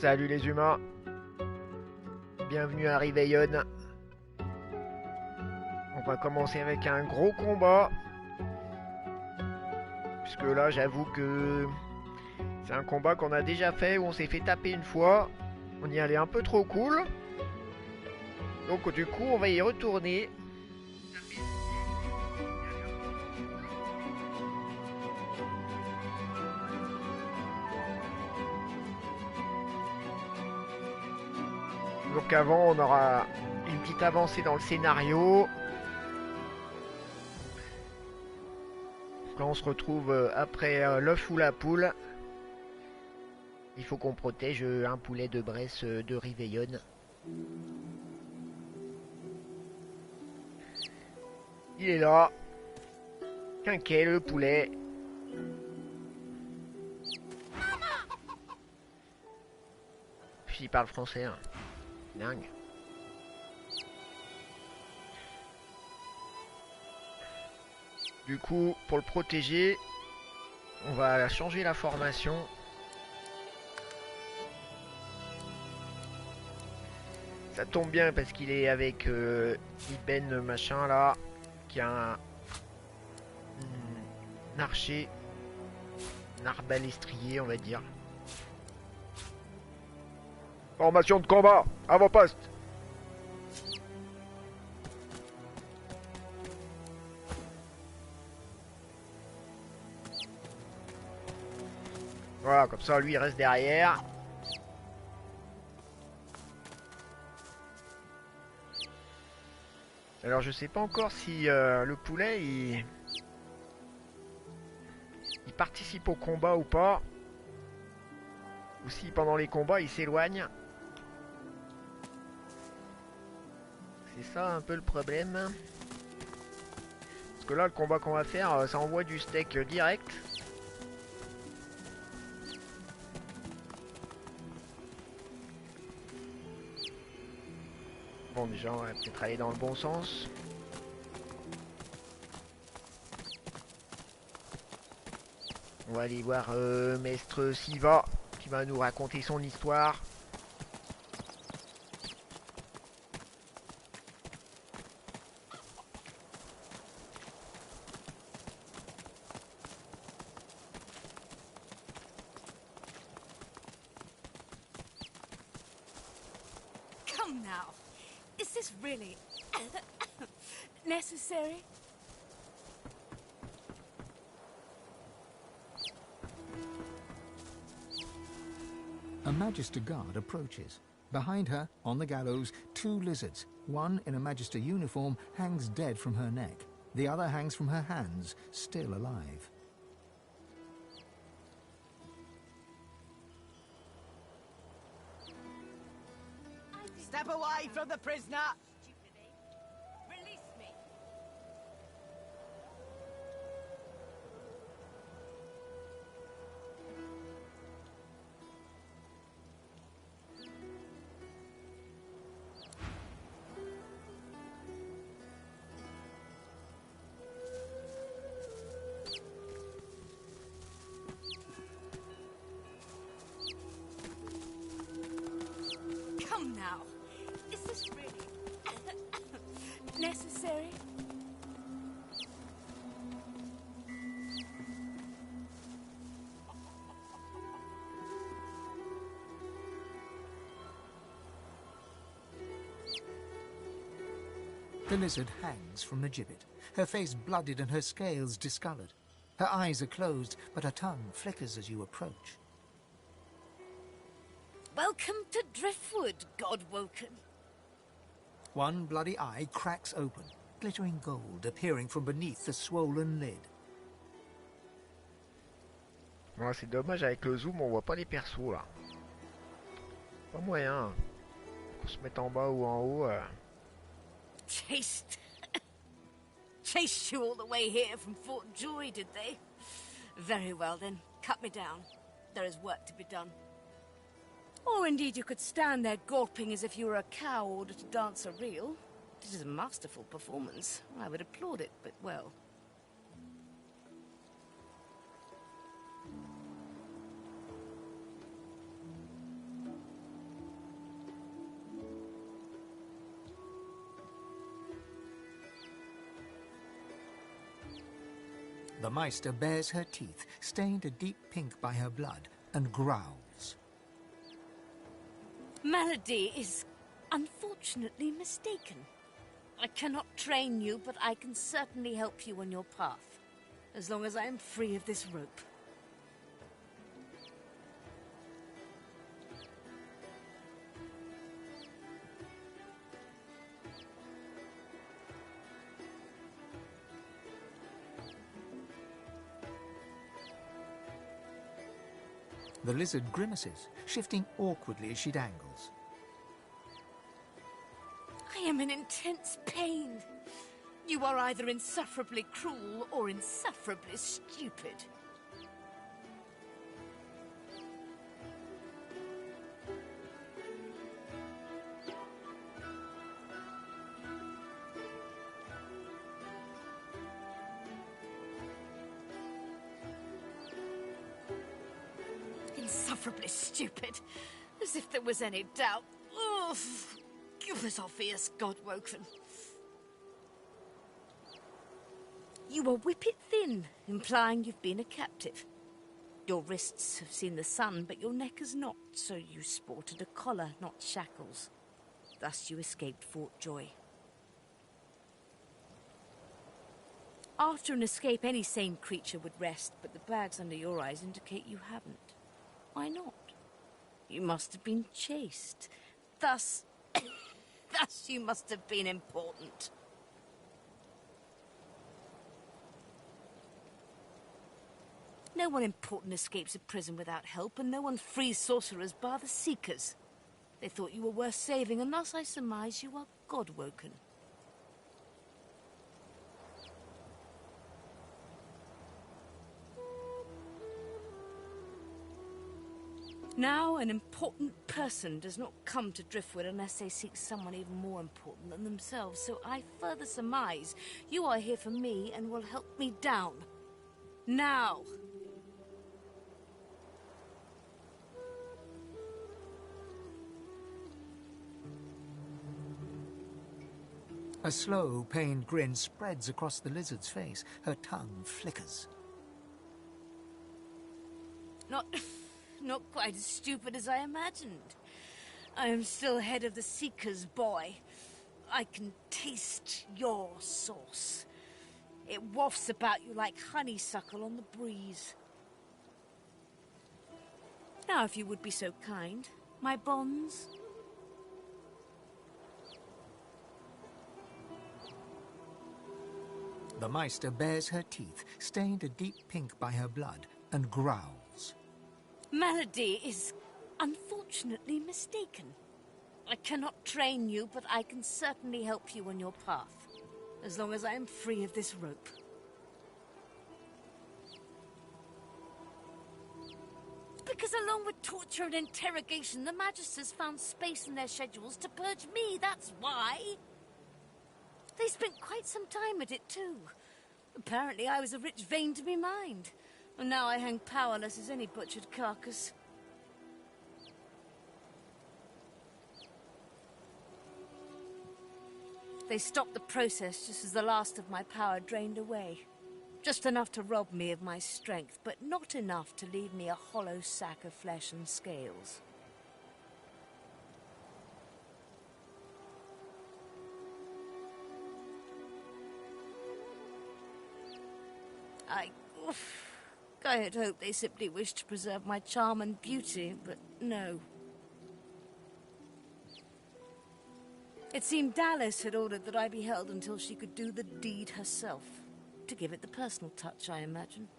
Salut les humains, bienvenue à Réveillon. On va commencer avec un gros combat. Puisque là j'avoue que c'est un combat qu'on a déjà fait où on s'est fait taper une fois. On y allait un peu trop cool. Donc du coup on va y retourner. Donc avant on aura une petite avancée dans le scénario. Là on se retrouve après l'œuf ou la poule. Il faut qu'on protège un poulet de Bresse de Réveillon. Il est là. Quinquet le poulet. Puis il parle français. Hein. Dingue. Du coup, pour le protéger, on va changer la formation. Ça tombe bien parce qu'il est avec Iben machin là, qui a un archer, un arbalestrier on va dire. Formation de combat, avant-poste. Voilà, comme ça lui il reste derrière. Alors je sais pas encore si le poulet il participe au combat ou pas. Ou si pendant les combats il s'éloigne. C'est ça un peu le problème. Parce que là le combat qu'on va faire ça envoie du steak direct. Bon déjà on va peut-être aller dans le bon sens. On va aller voir Maître Siva qui va nous raconter son histoire. Come now, is this really necessary? A Magister guard approaches. Behind her, on the gallows, 2 lizards. One in a Magister uniform hangs dead from her neck. The other hangs from her hands, still alive. Step away from the prisoner! Release me. Come now, is this really necessary? The lizard hangs from the gibbet, her face blooded and her scales discoloured. Her eyes are closed, but her tongue flickers as you approach. Welcome to Driftwood, God-woken. One bloody eye cracks open, glittering gold appearing from beneath the swollen lid. Voilà, c'est dommage avec le zoom on voit pas les persos là. Pas moyen. Qu'on se mette en bas ou en haut. Chased you all the way here from Fort Joy, did they? Very well then, cut me down. There is work to be done. Or indeed you could stand there gulping as if you were a cow ordered to dance a reel. It is a masterful performance. I would applaud it, but well. The Meister bares her teeth, stained a deep pink by her blood, and growls. Melody is unfortunately mistaken. I cannot train you, but I can certainly help you on your path, as long as I am free of this rope. The lizard grimaces, shifting awkwardly as she dangles. I am in intense pain. You are either insufferably cruel or insufferably stupid. Insufferably stupid. As if there was any doubt. Oof. It was obvious, God-woken. You are whippet thin, implying you've been a captive. Your wrists have seen the sun, but your neck has not, so you sported a collar, not shackles. Thus you escaped Fort Joy. After an escape, any sane creature would rest, but the bags under your eyes indicate you haven't. Why not? You must have been chased. Thus... thus you must have been important. No one important escapes a prison without help, and no one frees sorcerers bar the Seekers. They thought you were worth saving, and thus I surmise you are God-woken. Now, an important person does not come to Driftwood unless they seek someone even more important than themselves, so I further surmise you are here for me and will help me down. Now! A slow, pained grin spreads across the lizard's face. Her tongue flickers. Not quite as stupid as I imagined. I am still head of the Seekers, boy. I can taste your sauce. It wafts about you like honeysuckle on the breeze. Now, if you would be so kind, my bonds. The Meister bares her teeth, stained a deep pink by her blood, and growls. Melody is unfortunately mistaken. I cannot train you, but I can certainly help you on your path, as long as I am free of this rope. Because along with torture and interrogation, the Magisters found space in their schedules to purge me, that's why. They spent quite some time at it, too. Apparently I was a rich vein to be mined, and now I hang powerless as any butchered carcass. They stopped the process just as the last of my power drained away. Just enough to rob me of my strength, but not enough to leave me a hollow sack of flesh and scales. I had hoped they simply wished to preserve my charm and beauty, but no. It seemed Dallas had ordered that I be held until she could do the deed herself. To give it the personal touch, I imagine.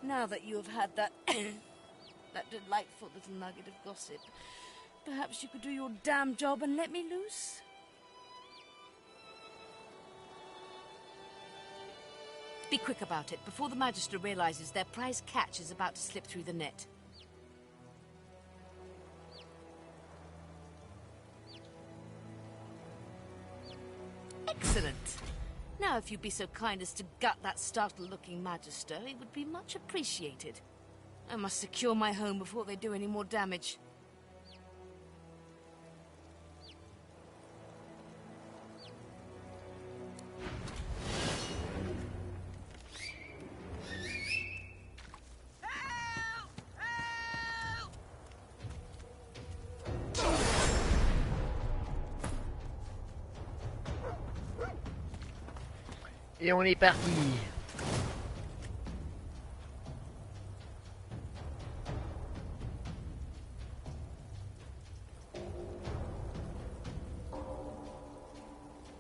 Now that you have had that... that delightful little nugget of gossip, perhaps you could do your damn job and let me loose? Be quick about it, before the Magister realizes their prize catch is about to slip through the net. Excellent. Now, if you'd be so kind as to gut that startled-looking Magister, it would be much appreciated. I must secure my home before they do any more damage. Et on est parti.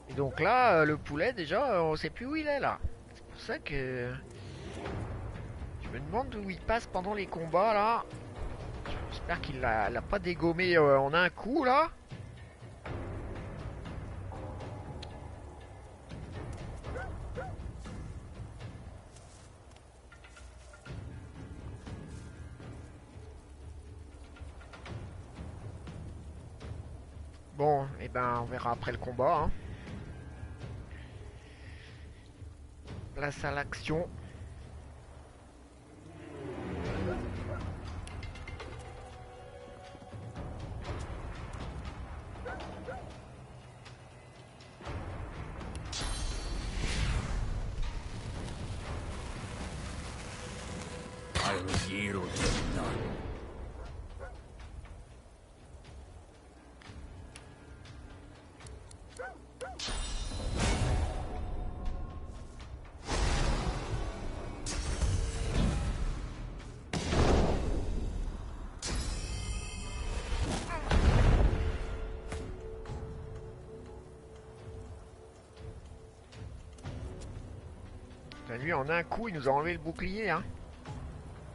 Et donc là, le poulet, déjà, on sait plus où il est là. C'est pour ça que... Je me demande où il passe pendant les combats là. J'espère qu'il l'a pas dégommé en un coup là. Bon, et ben on verra après le combat. Hein. Place à l'action. I'll yield to none. Lui en un coup il nous a enlevé le bouclier hein.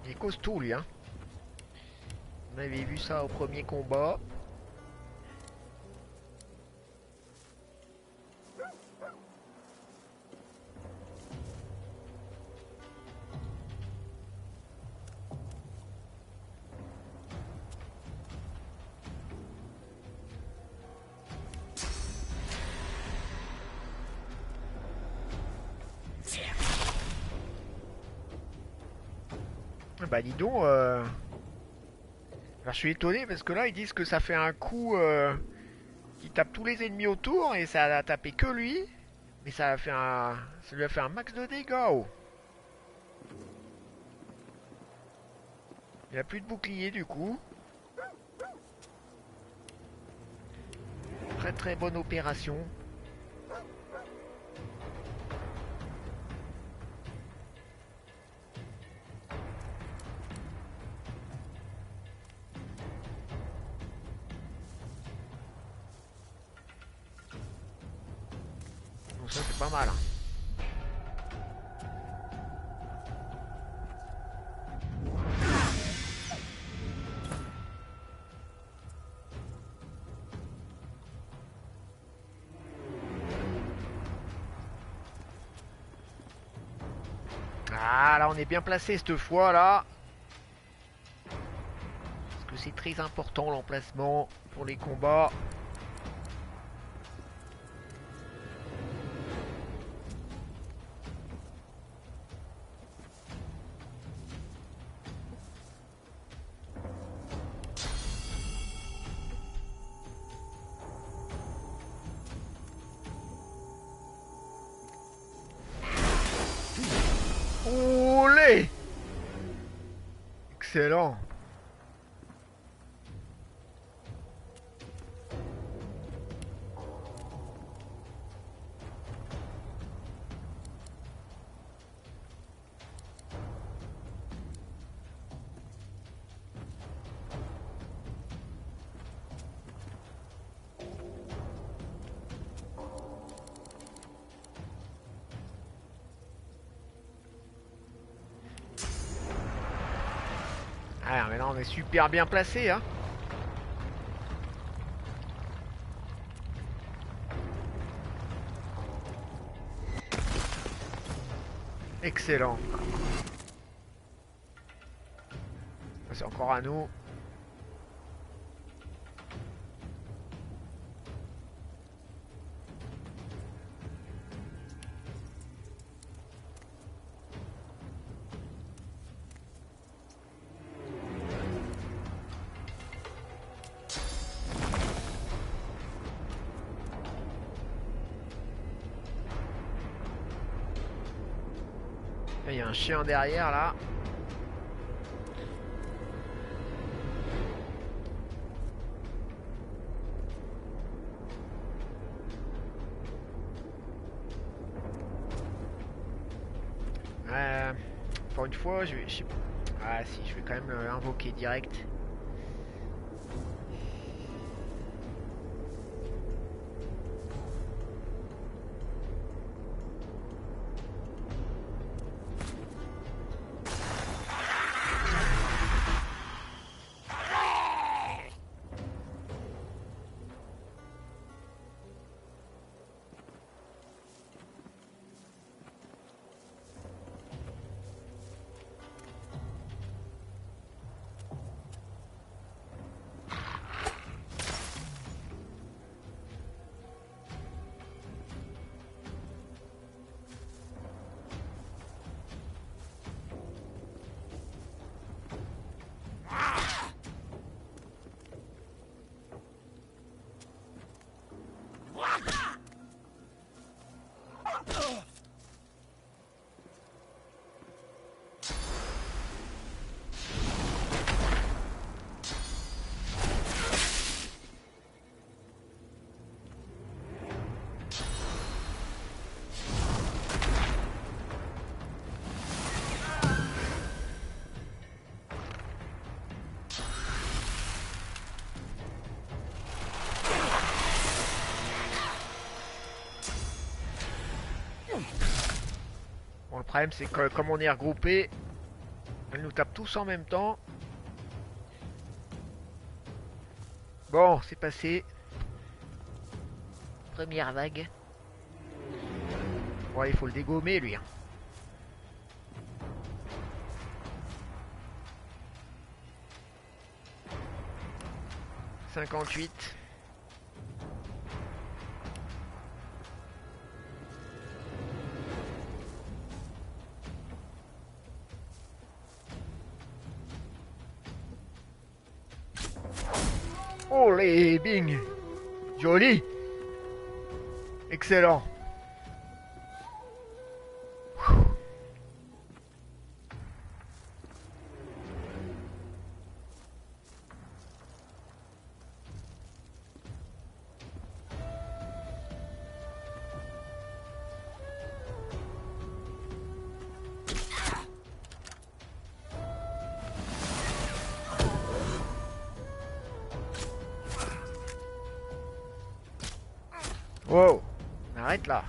Il est costaud lui hein. On avait vu ça au premier combat. Bah dis donc, alors, je suis étonné parce que là ils disent que ça fait un coup qui tape tous les ennemis autour et ça a tapé que lui. Mais ça lui a fait un max de dégâts. Oh. Il a plus de bouclier du coup. Très très bonne opération. Donc ça c'est pas mal. Hein. Ah là on est bien placé cette fois là. Parce que c'est très important l'emplacement pour les combats. Olé! Excellent. Ah mais là on est super bien placé hein. Excellent. C'est encore à nous. Il y a un chien derrière là. encore une fois, ah si, je vais quand même invoquer direct. Bon, le problème c'est que comme on est regroupés, elle nous tape tous en même temps. Bon, c'est passé. Première vague. Bon, il faut le dégommer lui. Hein. 58. Oh les bing. Joli. Excellent. Wow. Arrête là.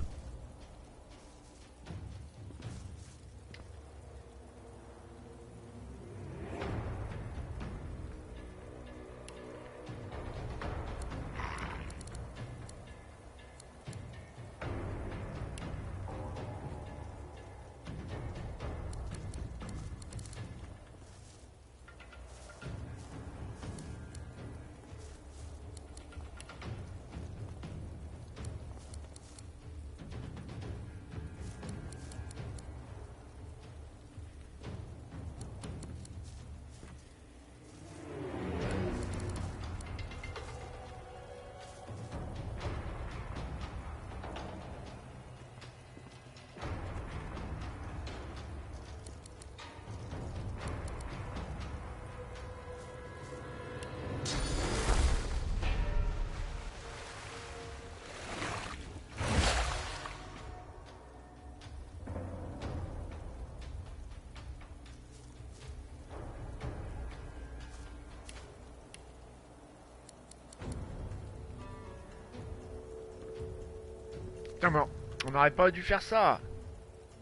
Non mais on n'aurait pas dû faire ça.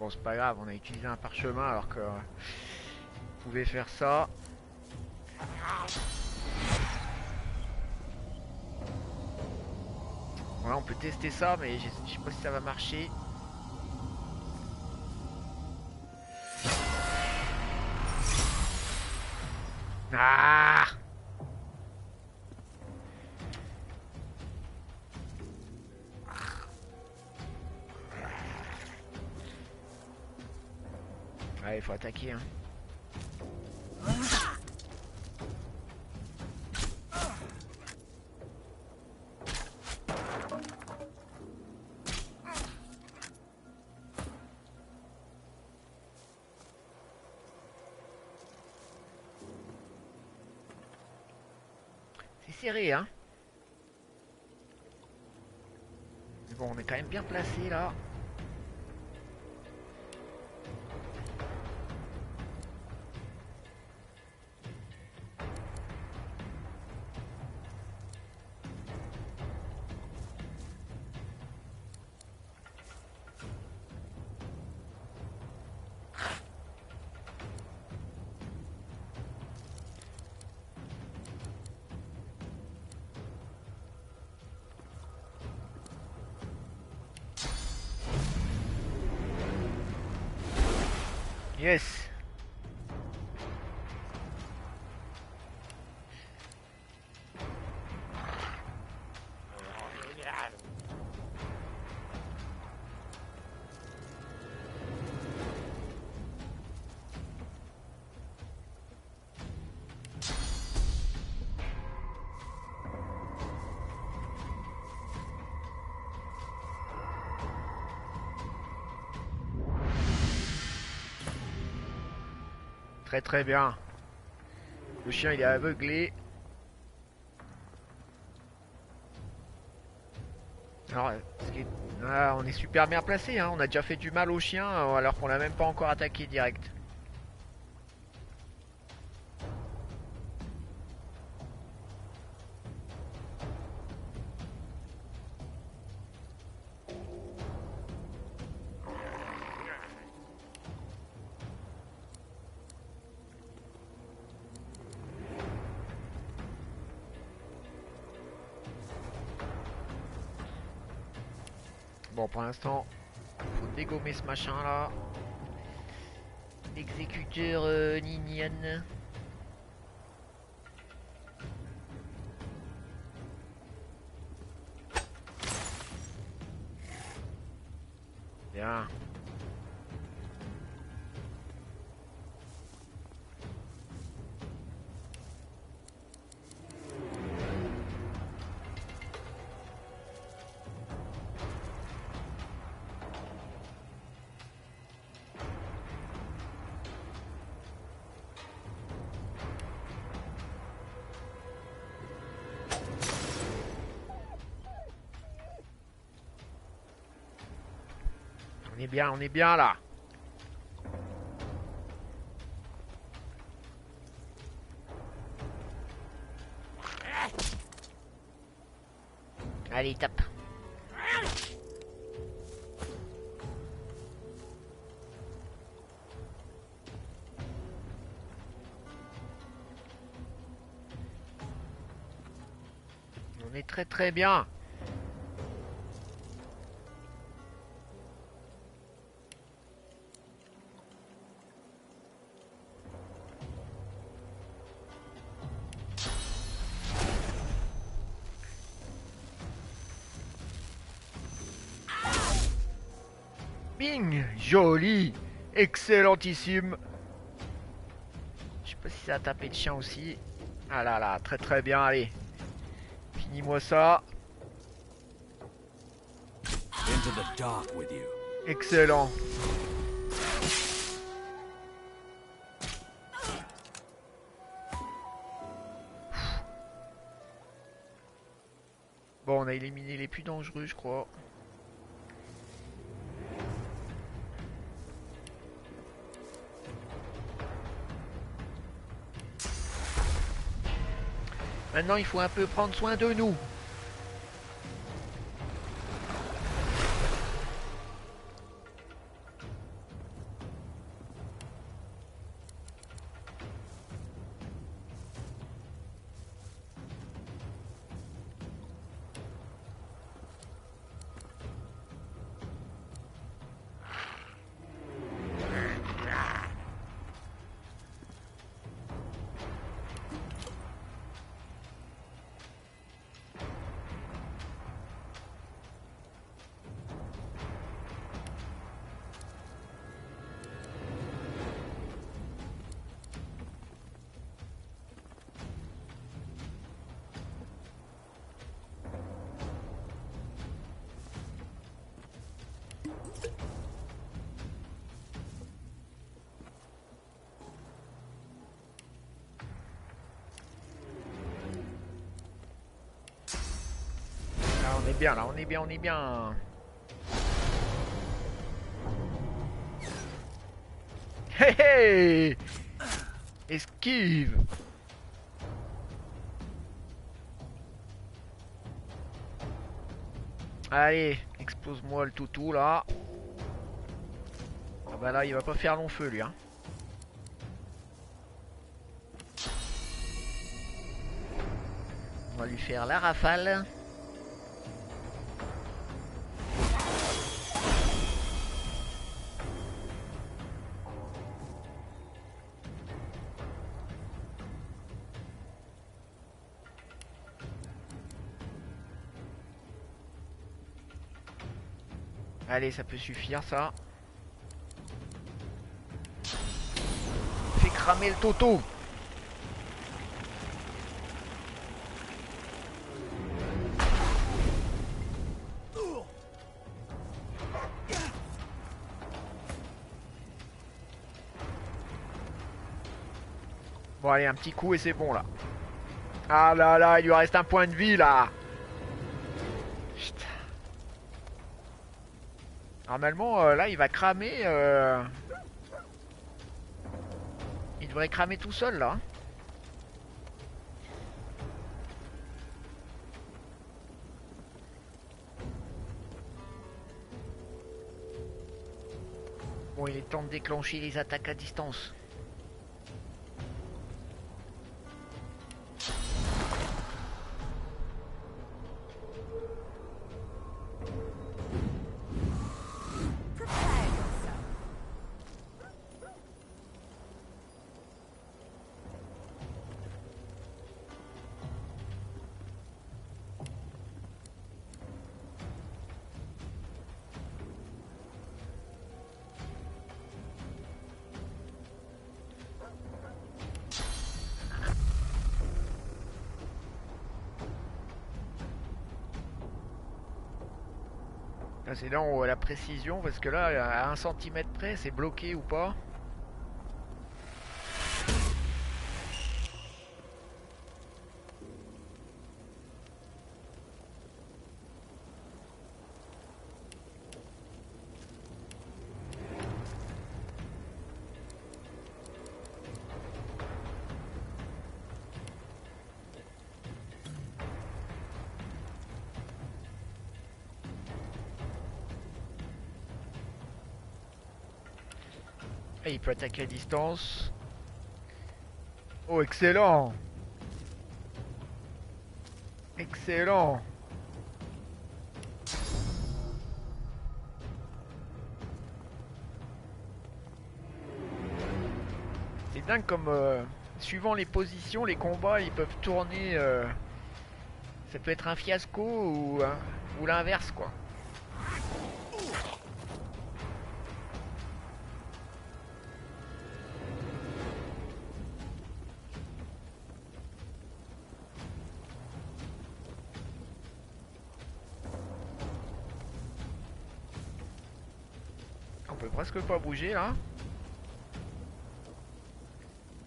Bon c'est pas grave, on a utilisé un parchemin alors que on pouvait faire ça. Voilà, on peut tester ça mais je sais pas si ça va marcher. Ah! Ouais, il faut attaquer hein. C'est serré hein. Mais bon, on est quand même bien placé là. On est quand même bien placé là. Yes. Très très bien. Le chien il est aveuglé. Alors, on est super bien placé, hein. On a déjà fait du mal au chien alors qu'on l'a même pas encore attaqué direct. Bon, pour l'instant, faut dégommer ce machin là. Exécuteur Ninian. Bien. On est bien là. Allez, tape. On est très très bien. Bing, joli, excellentissime. Je sais pas si ça a tapé de chien aussi. Ah là là, très très bien, allez. Finis-moi ça. Into the dark with you. Excellent. Bon, on a éliminé les plus dangereux, je crois. Maintenant, il faut un peu prendre soin de nous. Là, on est bien, là, on est bien, on est bien. Hé hé! Esquive! Allez, explose-moi le toutou là. Ah bah là, il va pas faire long feu lui, hein. On va lui faire la rafale. Allez, ça peut suffire ça. Fais cramer le toto. Bon allez, un petit coup et c'est bon là. Ah là là, il lui reste un point de vie là. Putain. Normalement là il va cramer. Il devrait cramer tout seul là. Bon, il est temps de déclencher les attaques à distance. C'est là où on voit la précision parce que là à 1 centimètre près c'est bloqué ou pas. Et il peut attaquer à distance. Oh, excellent! Excellent! C'est dingue comme suivant les positions, les combats ils peuvent tourner. Ça peut être un fiasco ou l'inverse quoi. On peut presque pas bouger là.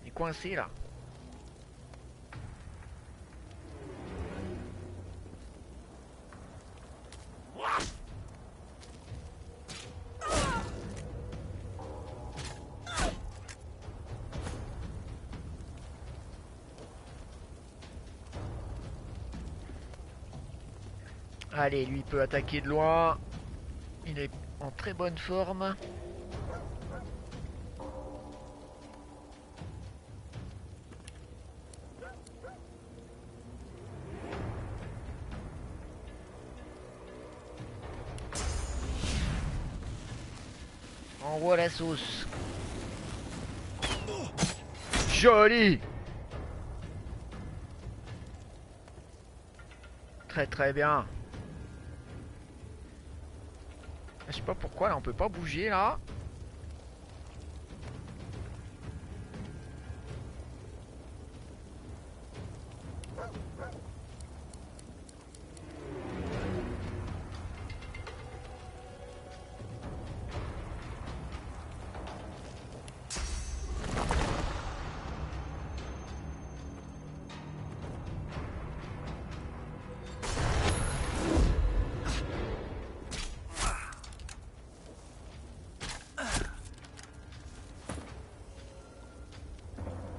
Il est coincé là. Allez, lui il peut attaquer de loin. Il est en très bonne forme. Envoie la sauce. Joli. Très très bien. Je sais pas pourquoi là on peut pas bouger là.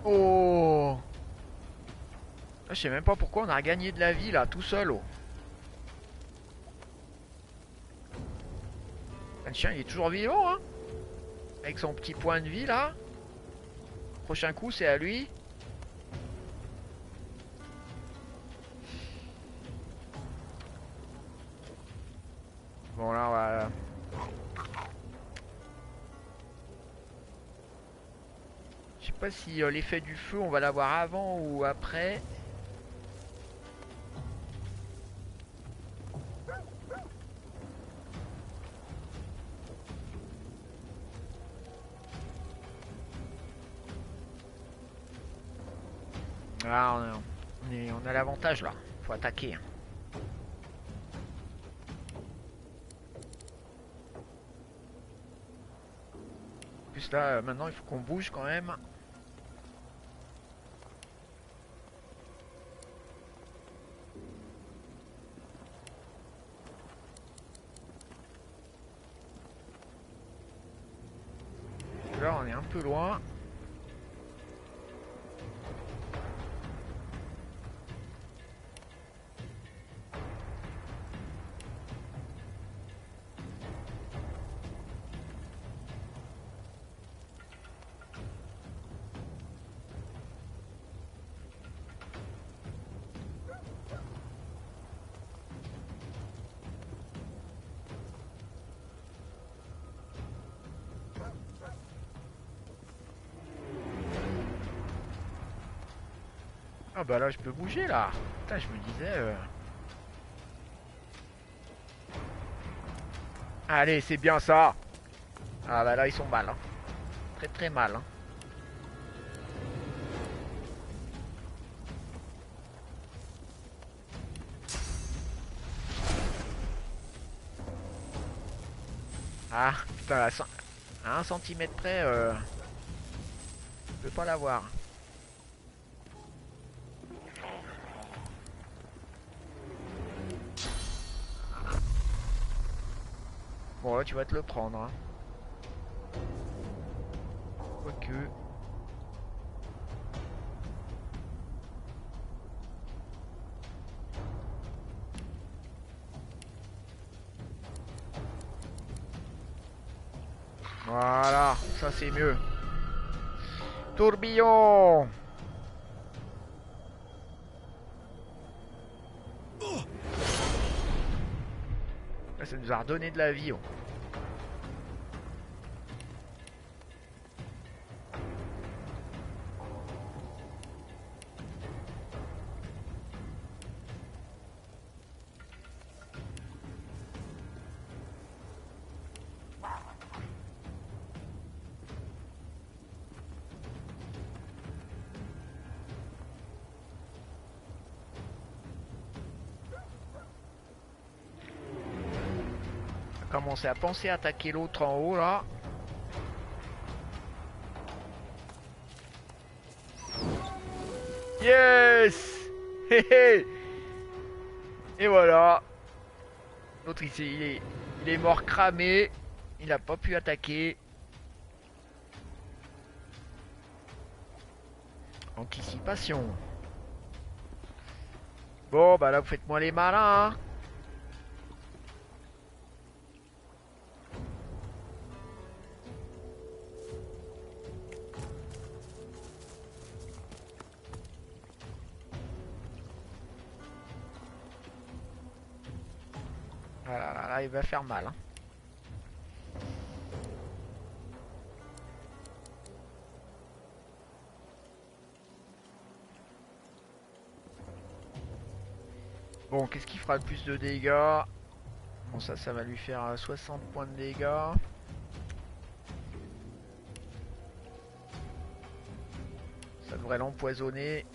Oh, je sais même pas pourquoi on a gagné de la vie là tout seul. Oh. Le chien il est toujours vivant hein. Avec son petit point de vie là. Prochain coup c'est à lui. Bon là on va... Je sais pas si l'effet du feu on va l'avoir avant ou après. Ah, on a l'avantage là. Faut attaquer. En plus là, maintenant il faut qu'on bouge quand même. Là on est un peu loin. Ah bah là je peux bouger là. Putain, je me disais... Allez, c'est bien ça. Ah bah là ils sont mal. Hein. Très très mal. Hein. Ah putain, à 1 centimètre près, je peux pas l'avoir. Bon là tu vas te le prendre. Hein. Quoique... Voilà, ça c'est mieux. Tourbillon. Là, ça nous a redonné de la vie. Oh. Commencer à penser à attaquer l'autre en haut là. Yes. Et voilà. L'autre il est mort cramé. Il a pas pu attaquer. Anticipation. Bon bah là vous faites moins les malins hein. Là, il va faire mal. Hein. Bon, qu'est-ce qui fera le plus de dégâts? Bon, ça va lui faire 60 points de dégâts. Ça devrait l'empoisonner.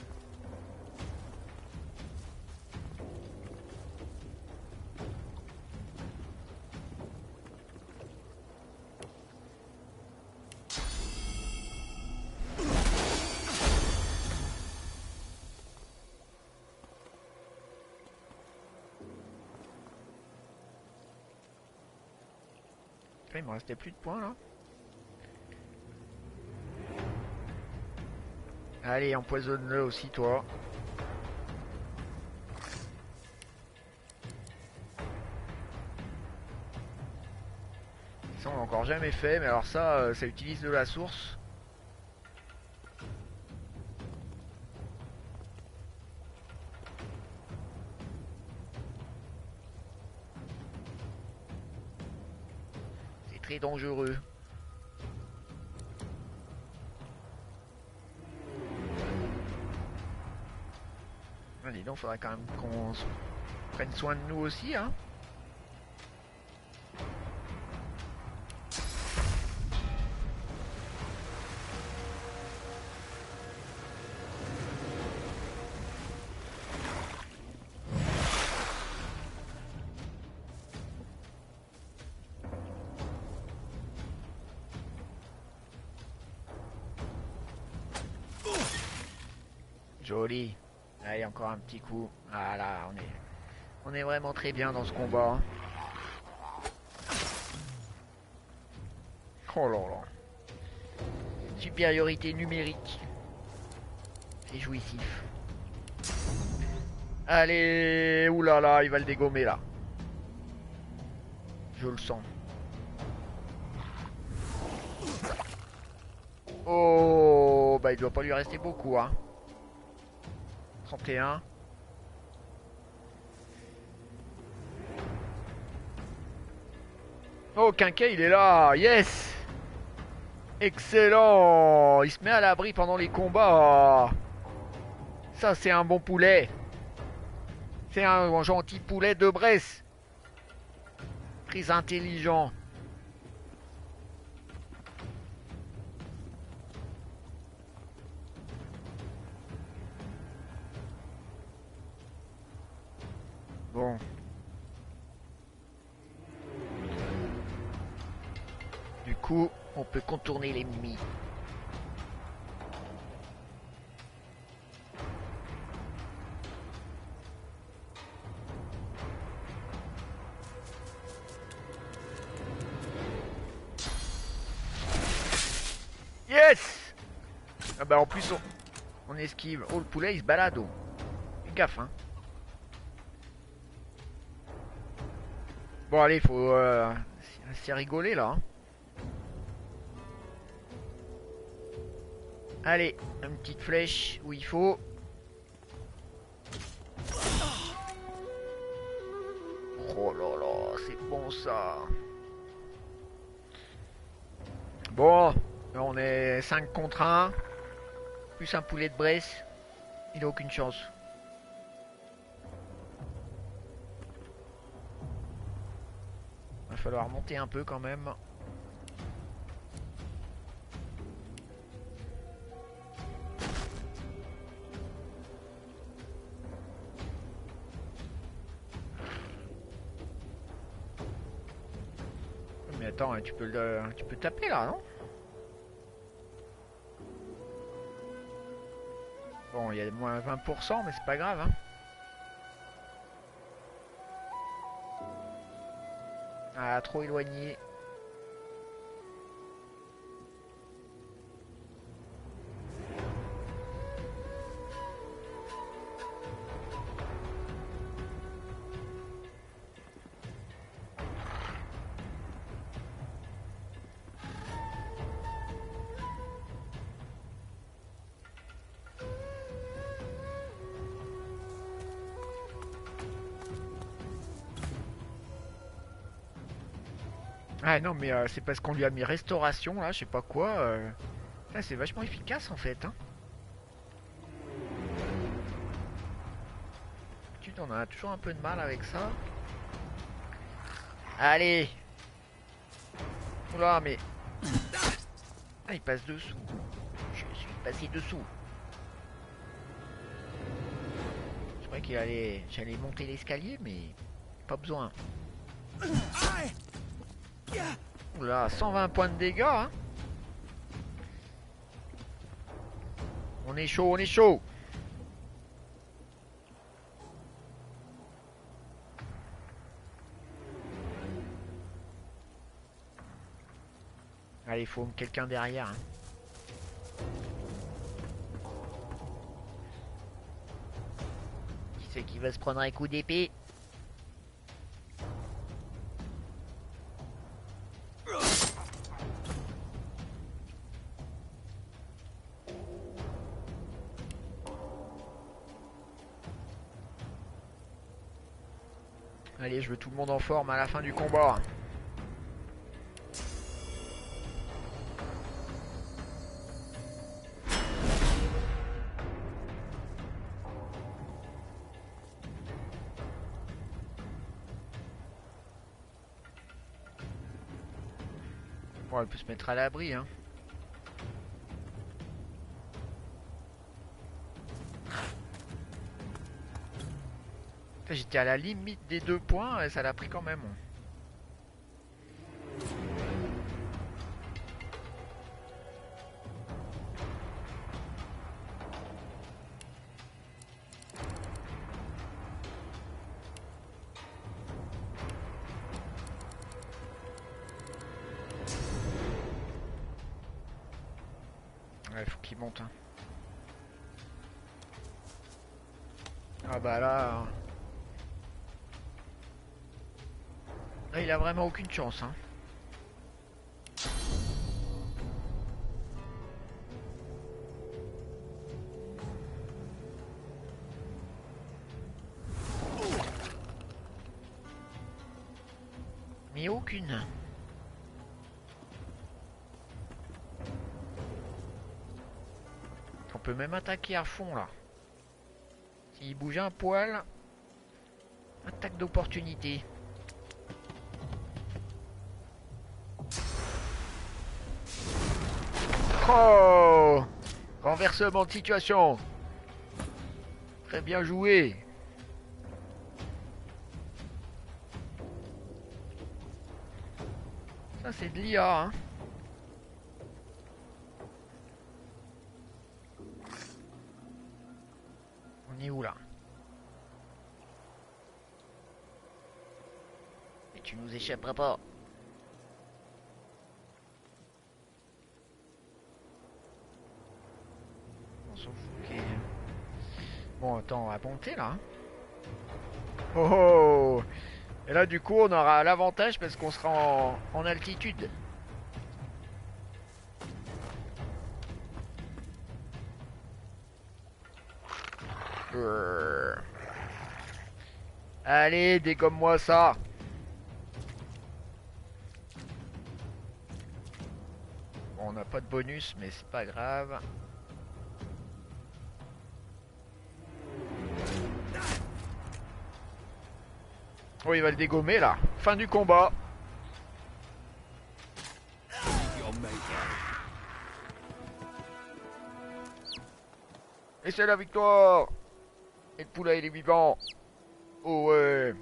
Il me restait plus de points là. Allez, empoisonne-le aussi toi. Ça on l'a encore jamais fait, mais alors ça, ça utilise de la source. C'est très dangereux. Dis donc, faudrait quand même qu'on prenne soin de nous aussi, hein. Joli. Allez, encore un petit coup. Voilà, on est vraiment très bien dans ce combat. Oh là là. Supériorité numérique. C'est jouissif. Allez, oulala, il va le dégommer là. Je le sens. Oh, bah il doit pas lui rester beaucoup, hein. 31. Oh, Quinquet, il est là. Yes. Excellent. Il se met à l'abri pendant les combats. Ça, c'est un bon poulet. C'est un gentil poulet de Bresse. Très intelligent. Bon. Du coup, on peut contourner l'ennemi. Yes. Ah bah en plus on esquive. Oh, le poulet il se balade. Oh. Fais gaffe, hein. Bon allez, faut c'est rigoler là, hein. Allez, une petite flèche où il faut. Oh là là, c'est bon ça. Bon, là, on est 5 contre 1. Plus un poulet de Bresse. Il a aucune chance. Va falloir monter un peu quand même. Mais attends, tu peux taper là, non? Bon, il y a moins 20%, mais c'est pas grave, hein. Ah, trop éloigné. Ah non, mais c'est parce qu'on lui a mis restauration là, je sais pas quoi. Là, c'est vachement efficace en fait, hein. On a toujours un peu de mal avec ça. Allez. Oula, mais... Ah, il passe dessous. Je suis passé dessous. Je croyais j'allais monter l'escalier, mais pas besoin. Oula, 120 points de dégâts, hein. On est chaud, on est chaud. Allez, il faut quelqu'un derrière, hein. Qui c'est qui va se prendre un coup d'épée? Allez, je veux tout le monde en forme à la fin du combat. Bon, elle peut se mettre à l'abri, hein. J'étais à la limite des 2 points et ça l'a pris quand même. Ouais, faut qu'il monte. Hein. Ah bah là... Là, il a vraiment aucune chance. Hein. Mais aucune. On peut même attaquer à fond là. S'il bouge un poil, attaque d'opportunité. Oh! Renversement de situation. Très bien joué. Ça c'est de l'IA, hein. On est où là? Et tu nous échapperas pas. On s'en fout. Ok. Bon, attends, on va monter là. Hein. Oh, oh! Et là, du coup, on aura l'avantage parce qu'on sera en altitude. Allez, dégomme-moi ça. Bon, on n'a pas de bonus, mais c'est pas grave. Oh, il va le dégommer là. Fin du combat. Et c'est la victoire. Et le poulet, il est vivant. Oh ouais.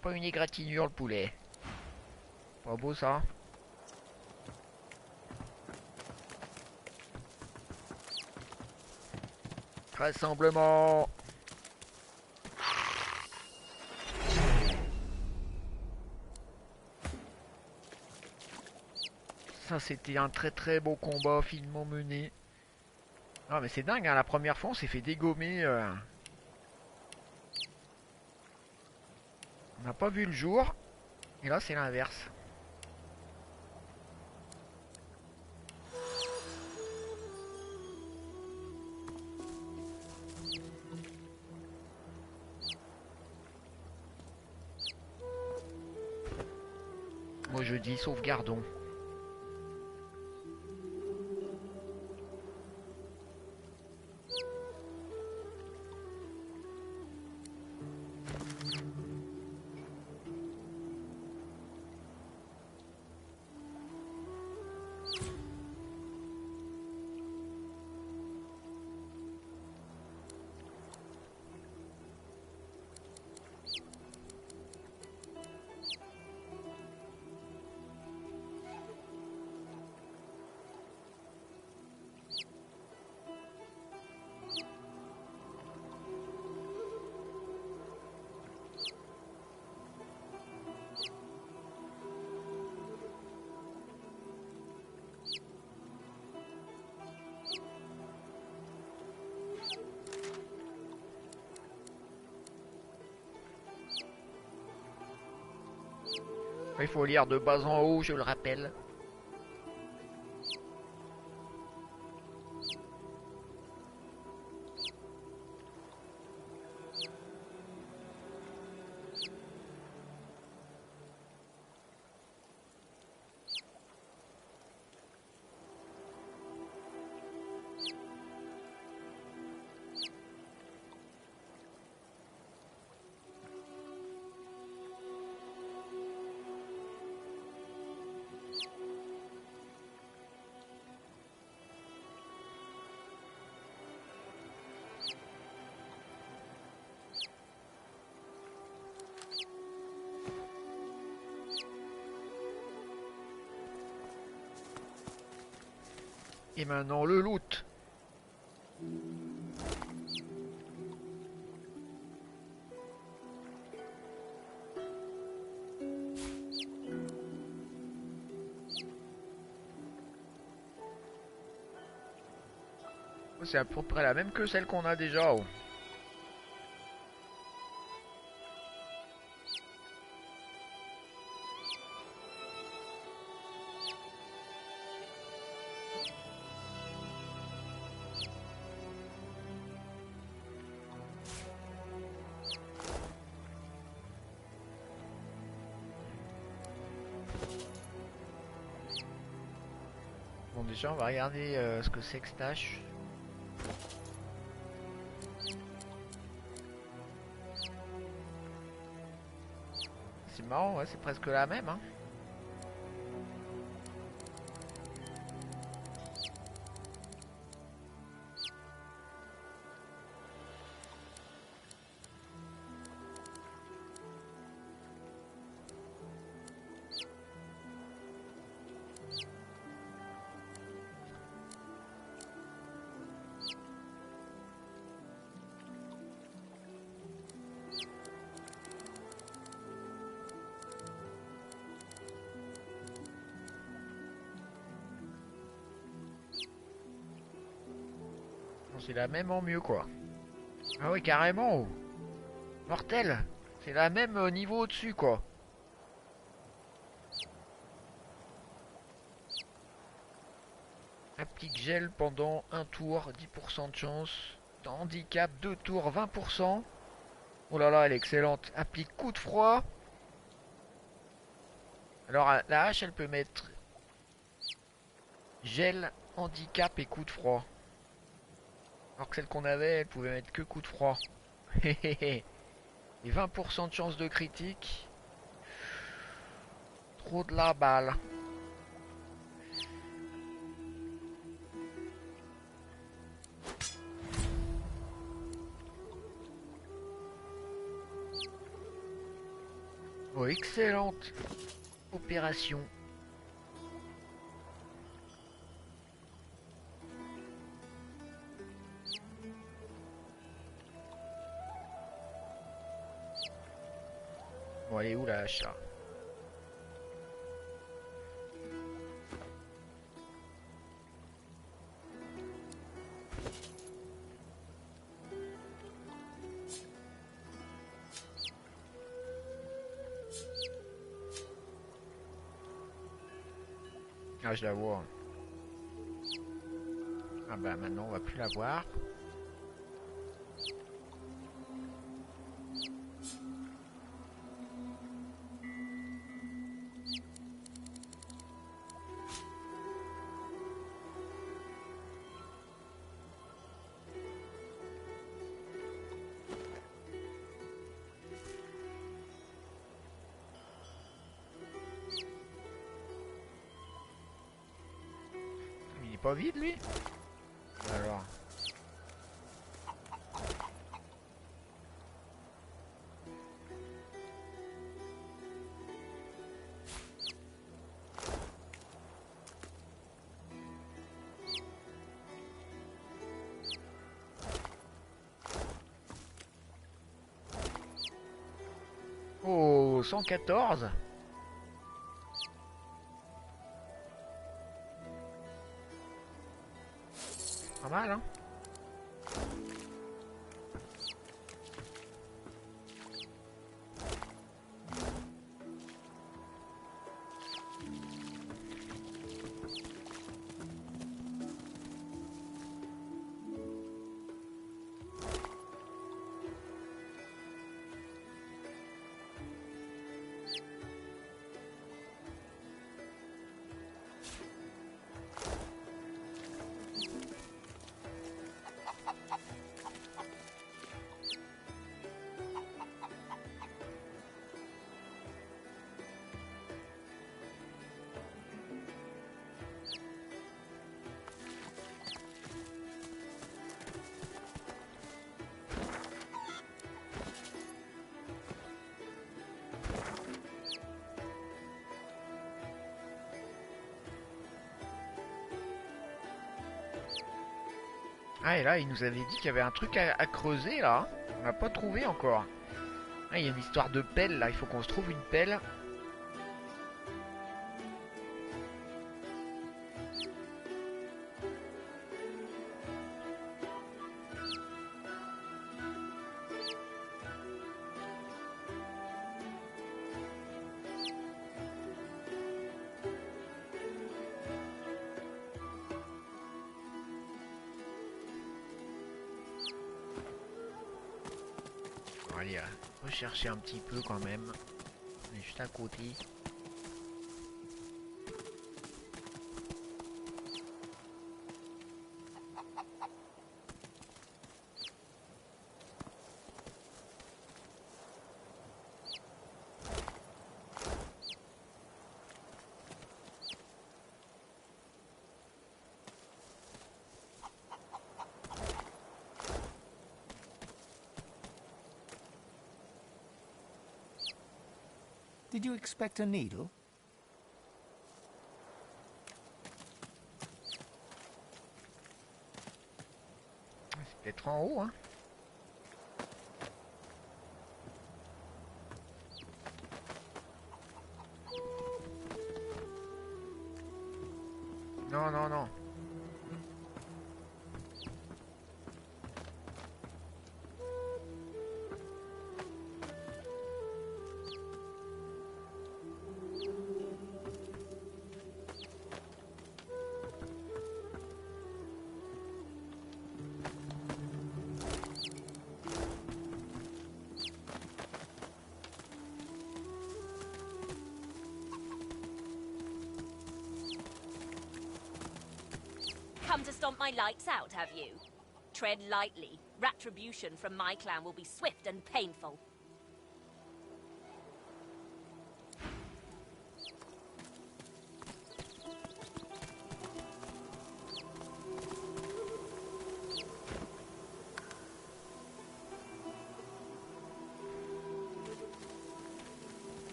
Pas une égratignure le poulet. Pas beau ça. Rassemblement. Ça c'était un très très beau combat finement mené. Non mais c'est dingue hein, la première fois on s'est fait dégommer. On n'a pas vu le jour. Et là c'est l'inverse. Moi je dis sauvegardons. Il faut lire de bas en haut, je le rappelle. Et maintenant le loot. C'est à peu près la même que celle qu'on a déjà. Oh. Bon, déjà, on va regarder ce que c'est que cette tâche. C'est marrant, ouais, c'est presque la même, hein. Bon, c'est la même en mieux, quoi. Ah oui, carrément. Oh. Mortel. C'est la même niveau au-dessus, quoi. Applique gel pendant un tour, 10% de chance. Handicap, 2 tours, 20%. Oh là là, elle est excellente. Applique coup de froid. Alors, la hache, elle peut mettre gel, handicap et coup de froid. Alors que celle qu'on avait, elle pouvait mettre que coup de froid. Et 20% de chance de critique. Trop de la balle. Oh, excellente opération. Bon, elle est où la hache là? Ah, je la vois. Ah bah maintenant on va plus la voir. Il est pas vide lui? Alors. Oh, 114. Pas mal, hein? Ah, et là, il nous avait dit qu'il y avait un truc à creuser, là. On n'a pas trouvé encore. Ah, il y a une histoire de pelle, là. Il faut qu'on se trouve une pelle. aller rechercher un petit peu quand même. On est juste à côté. Did you expect a needle? C'est peut-être en haut, hein. Non, non, non. Come to stomp my lights out, have you? Tread lightly. Retribution from my clan will be swift and painful.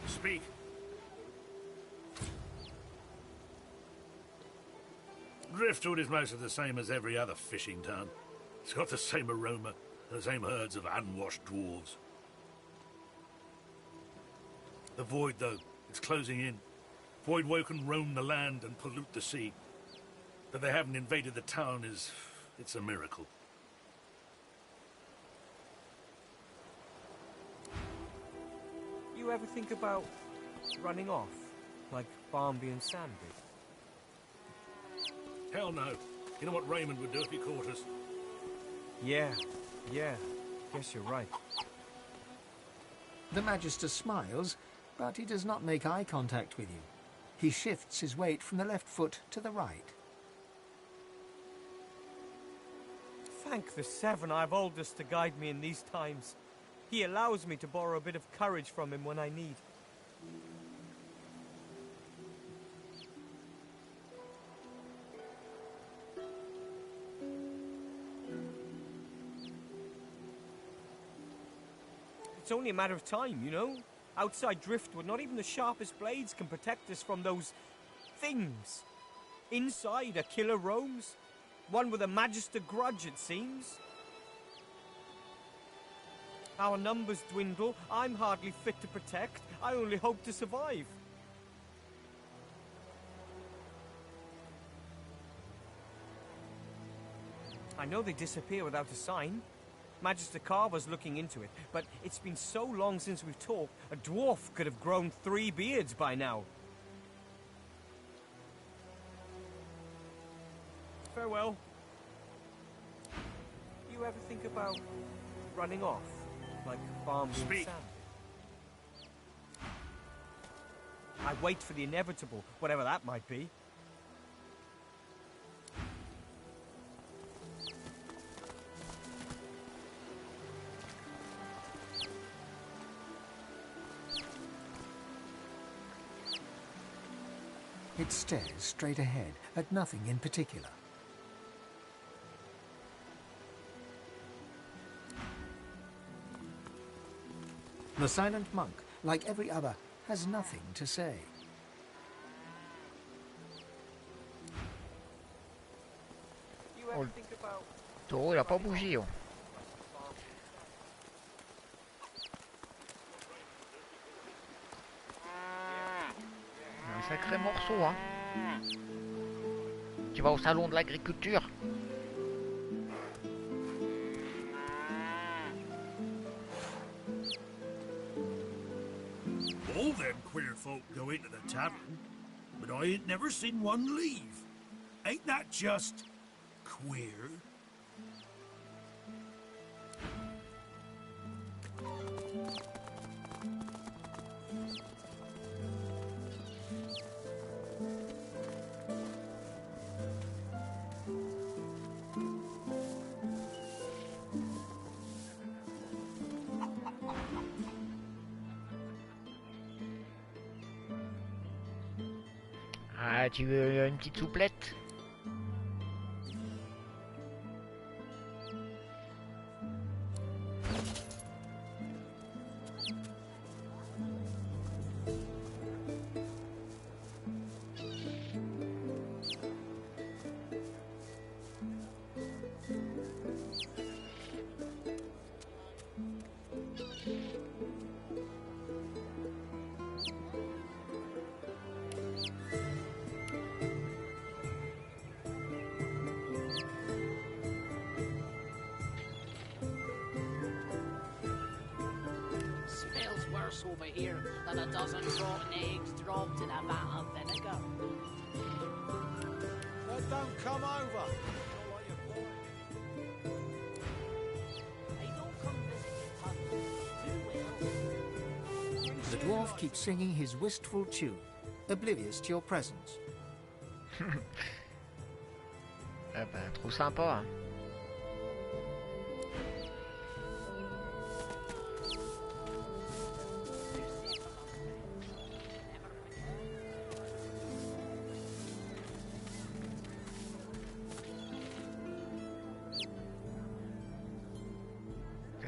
Speak. Driftwood is mostly the same as every other fishing town. It's got the same aroma, the same herds of unwashed dwarves. The void, though, it's closing in. Voidwoken roam the land and pollute the sea. That they haven't invaded the town it's a miracle. You ever think about running off, like Barnby and Sandy? Hell no. You know what Raymond would do if he caught us? Yeah. Guess you're right. The Magister smiles, but he does not make eye contact with you. He shifts his weight from the left foot to the right. Thank the Seven I've Aldous to guide me in these times. He allows me to borrow a bit of courage from him when I need. It's only a matter of time, you know? Outside Driftwood, not even the sharpest blades can protect us from those things. Inside, a killer roams. One with a Magister grudge, it seems. Our numbers dwindle. I'm hardly fit to protect. I only hope to survive. I know they disappear without a sign. Magister Carver's looking into it, but it's been so long since we've talked, a dwarf could have grown 3 beards by now. Farewell. You ever think about running off, like Barnby and Speak. Sandy? I wait for the inevitable, whatever that might be. It stares straight ahead, at nothing in particular. The silent monk, like every other, has nothing to say. You ever think about Le taureau, il a pas bougé. Oh. Un sacré morceau, hein. Tu vas au salon de l'agriculture. All them queer folk go into the tavern, but I ain't never seen one leave. Ain't that just queer? Ah, tu veux une petite souplette? Smells worse over here than a dozen rotten eggs dropped in a vat of vinegar. But don't come over. They don't come visit your tongue. Who will? The dwarf keeps singing his wistful tune, oblivious to your presence. Ah bah, trop sympa. Hein.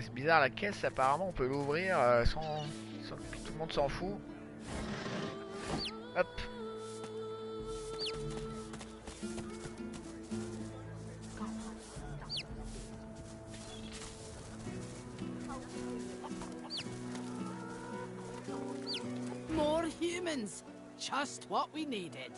C'est bizarre, la caisse, apparemment, on peut l'ouvrir sans que tout le monde s'en fout. Hop. More humans. Just what we needed.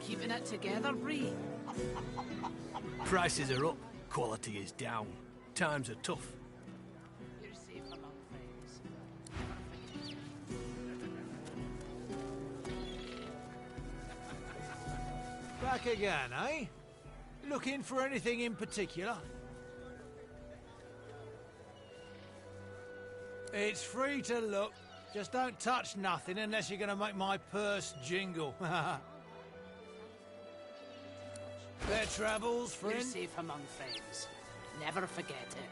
Keeping it together, Bree. Prices are up, quality is down. Times are tough. You're safe among friends. Back again, eh? Looking for anything in particular? It's free to look. Just don't touch nothing unless you're gonna make my purse jingle. Fair travels, You're friend. safe among friends. Never forget it.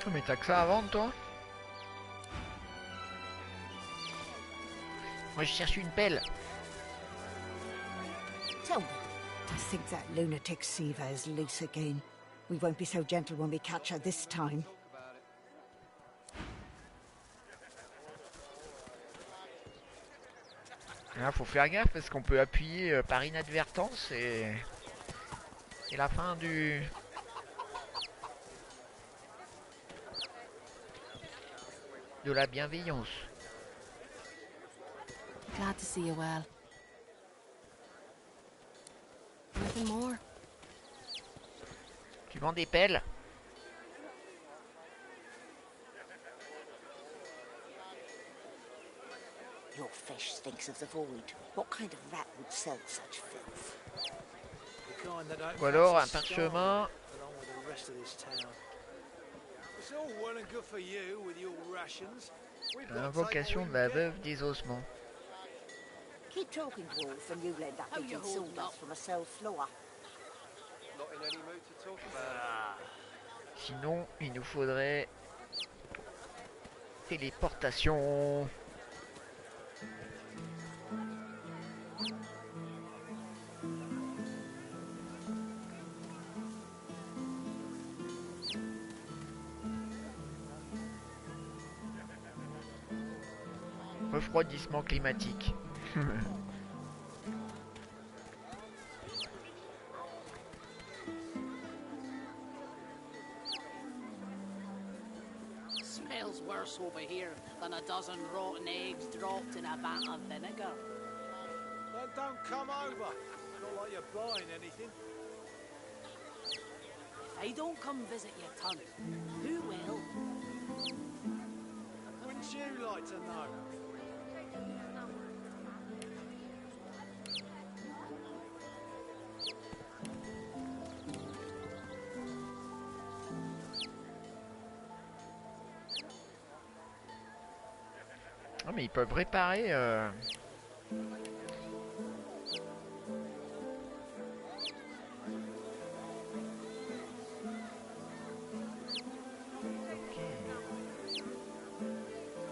Oh, mais t'as que ça à vendre, toi? Moi, je cherche une pelle. Tell me. I think that lunatic Siva is loose again. We won't be so gentle when we catch her this time. Là, faut faire gaffe parce qu'on peut appuyer par inadvertance et c'est la fin de la bienveillance. Glad to see you well. Nothing more? Tu vends des pelles? Your fish thinks of the void. What kind of rat would sell such filth? The kind that don't Ou alors un fancy parchemin. starving along with the rest of this town. It's all well and good for you with your rations. We've got to take Invocation what de we la can veuve get. des ossements. Keep talking, dwarf, and you'll end up How you eating holding sawdust up? from a cell floor. Not in any mood to talk about it. Sinon, il nous faudrait téléportation. Refroidissement climatique. Smells worse over here than a dozen rotten eggs dropped in a vat of vinegar. Then don't come over. Not like you're buying anything. If I don't come visit your tongue, who will? Wouldn't you like to know? Ah, mais ils peuvent réparer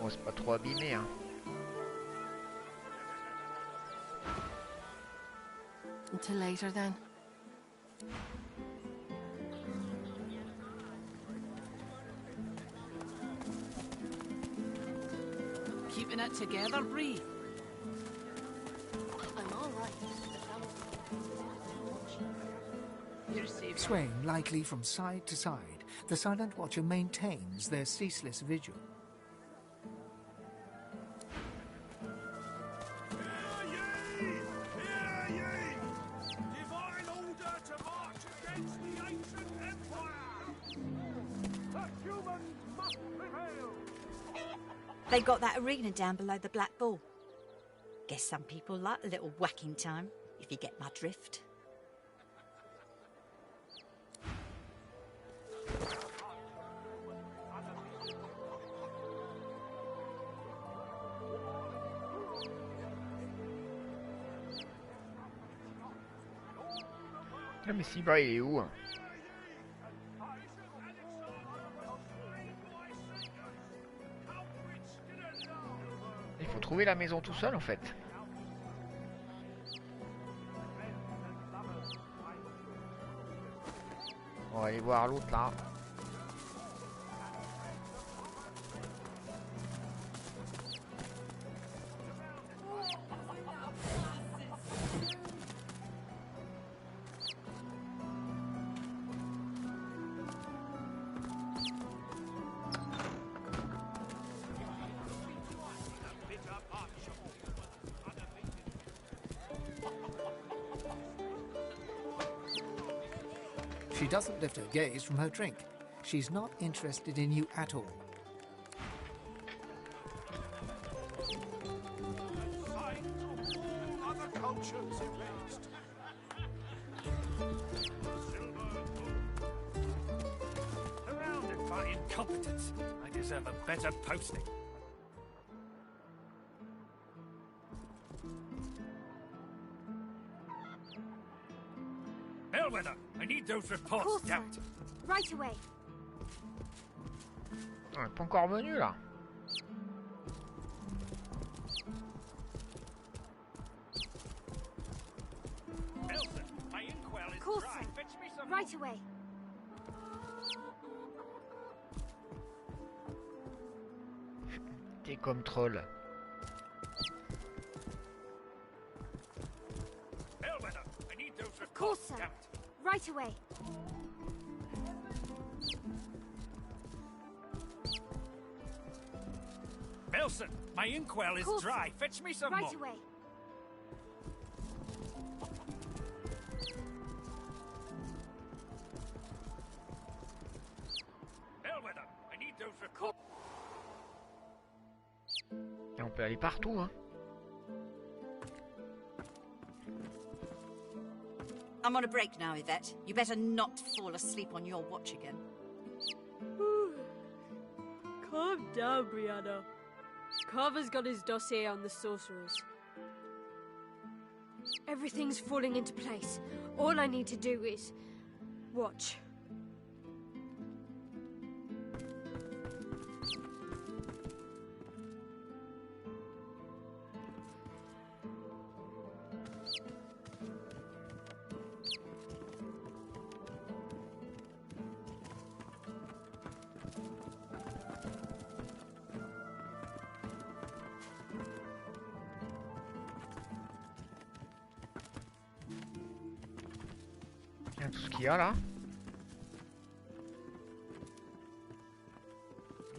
Bon, c'est pas trop abîmé, hein. Until later, then. Keeping it together, Bree. I'm all right. You're safe. Swaying lightly from side to side, the Silent Watcher maintains their ceaseless vigil. They've got that arena down below the Black Bull. Guess some people like a little whacking time, if you get my drift. Ah, mais si, bah, il est où? Il faut trouver la maison tout seul, en fait. On va aller voir l'autre, là. She doesn't lift her gaze from her drink. She's not interested in you at all. Surrounded by incompetence, I deserve a better posting. Bellwether, I need those reports, Course, damn it. Right away. On n'est pas encore revenu, là. Nelson, my inkwell is Course, dry. Fetch me some Right away. T'es comme troll. Bellwether, I need those Course, reports, sir. damn it. Right away. Nelson, my inkwell is Course, dry. Fetch me some Right more. away. Bellwether, I need those reports. Et on peut aller partout, hein. I'm on a break now, Yvette. You better not fall asleep on your watch again. Calm down, Brianna. Carver's got his dossier on the sorcerers. Everything's falling into place. All I need to do is watch. Il y a tout ce qu'il y a, là.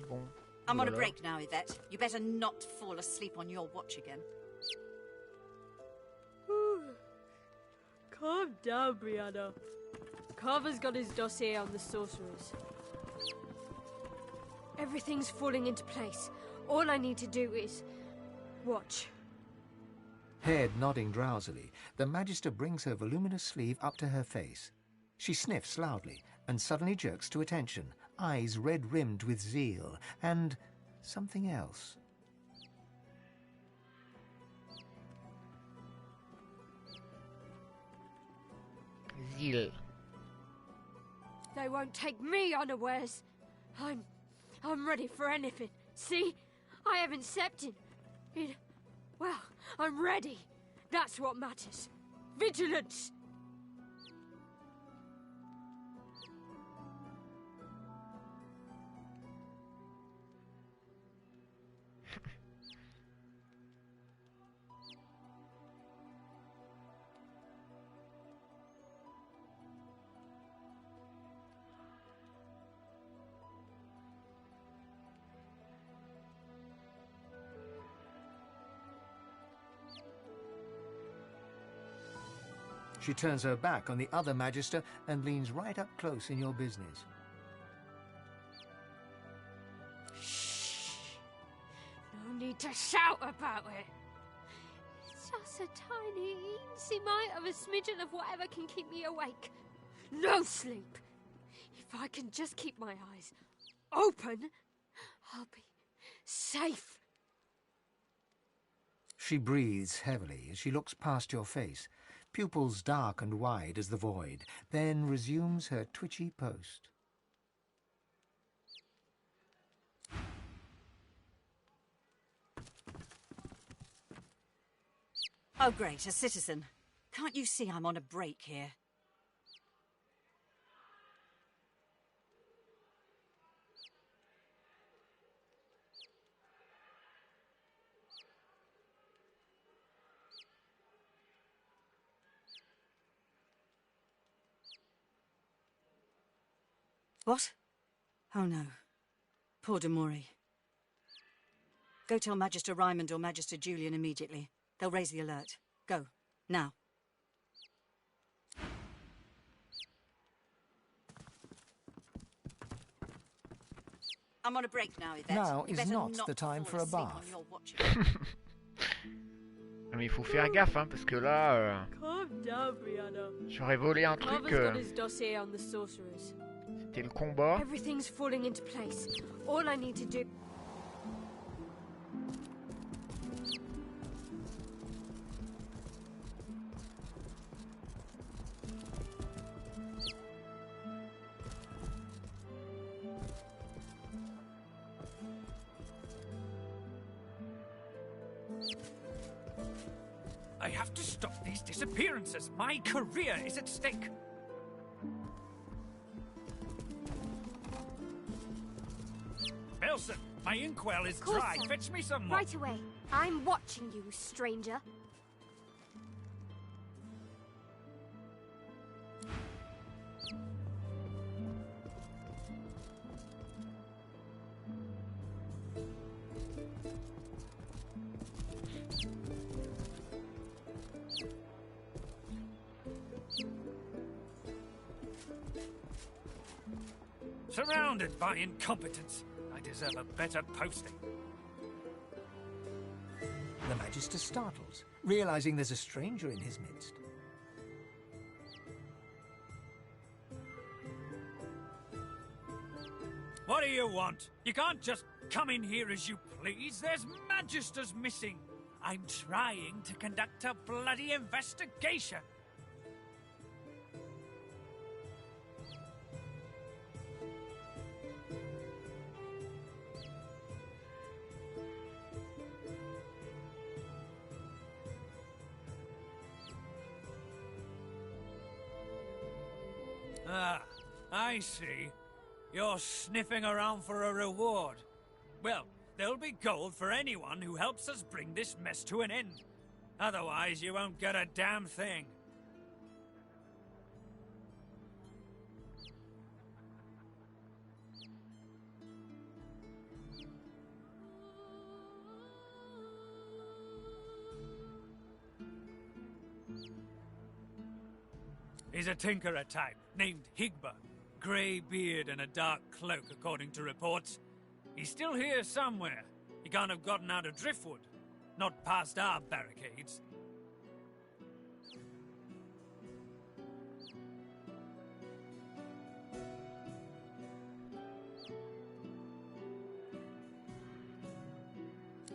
Bon. I'm on a Voilà. break now, Yvette. You better not fall asleep on your watch again. Calm down, Brianna. Carver's got his dossier on the sorcerers. Everything's falling into place. All I need to do is watch. Head nodding drowsily, the Magister brings her voluminous sleeve up to her face. She sniffs loudly and suddenly jerks to attention, eyes red-rimmed with zeal and something else. Zeal. They won't take me unawares. I'm ready for anything. See? I haven't slept in... Well, I'm ready. That's what matters. Vigilance! She turns her back on the other Magister and leans right up close in your business. Shh! No need to shout about it. It's just a tiny, eensy mite of a smidgen of whatever can keep me awake. No sleep. If I can just keep my eyes open, I'll be safe. She breathes heavily as she looks past your face, pupils dark and wide as the void, then resumes her twitchy post. Oh, great, a citizen. Can't you see I'm on a break here? What? Oh no. Poor Demori. Go tell Magister Raymond or Magister Julian immediately. They'll raise the alert. Go. Now. I'm on a break now, Yvette. Now You is better not the time for a fall asleep bath. on your watch. Mais il faut faire gaffe, hein, parce que là, Calm down, Brianna. j'aurais volé un truc. Carver's got his dossier on the sorcerers. C'était le combat. Everything's falling into place. All I need to do... I have to stop these disappearances. My career is at stake. Belson, my inkwell is Course, dry. sir. Fetch me some more. Right away. I'm watching you, stranger. Surrounded by incompetence. I deserve a better posting. The Magister startles, realizing there's a stranger in his midst. What do you want? You can't just come in here as you please. There's Magisters missing. I'm trying to conduct a bloody investigation. Ah, I see. You're sniffing around for a reward. Well, there'll be gold for anyone who helps us bring this mess to an end. Otherwise, you won't get a damn thing. He's a tinkerer type, named Higba. Grey beard and a dark cloak, according to reports. He's still here somewhere. He can't have gotten out of Driftwood. Not past our barricades.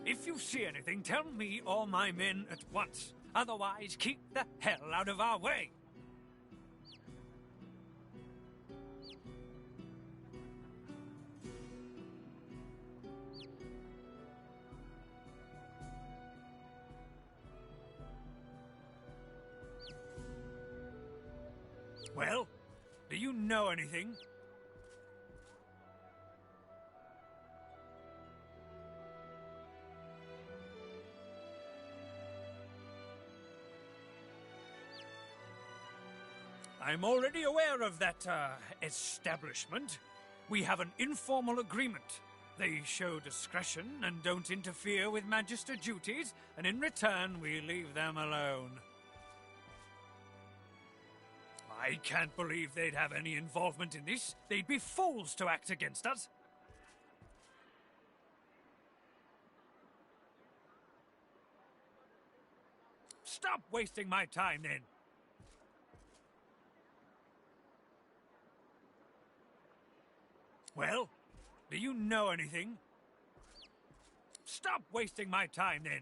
If you see anything, tell me or my men at once. Otherwise, keep the hell out of our way. Well, do you know anything? I'm already aware of that, establishment. We have an informal agreement. They show discretion and don't interfere with Magister duties, and in return we leave them alone. I can't believe they'd have any involvement in this. They'd be fools to act against us. Stop wasting my time, then. Well, do you know anything? Stop wasting my time, then.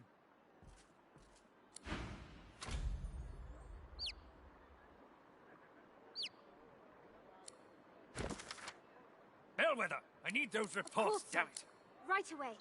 Bellwether, I need those reports, damn it. Right away.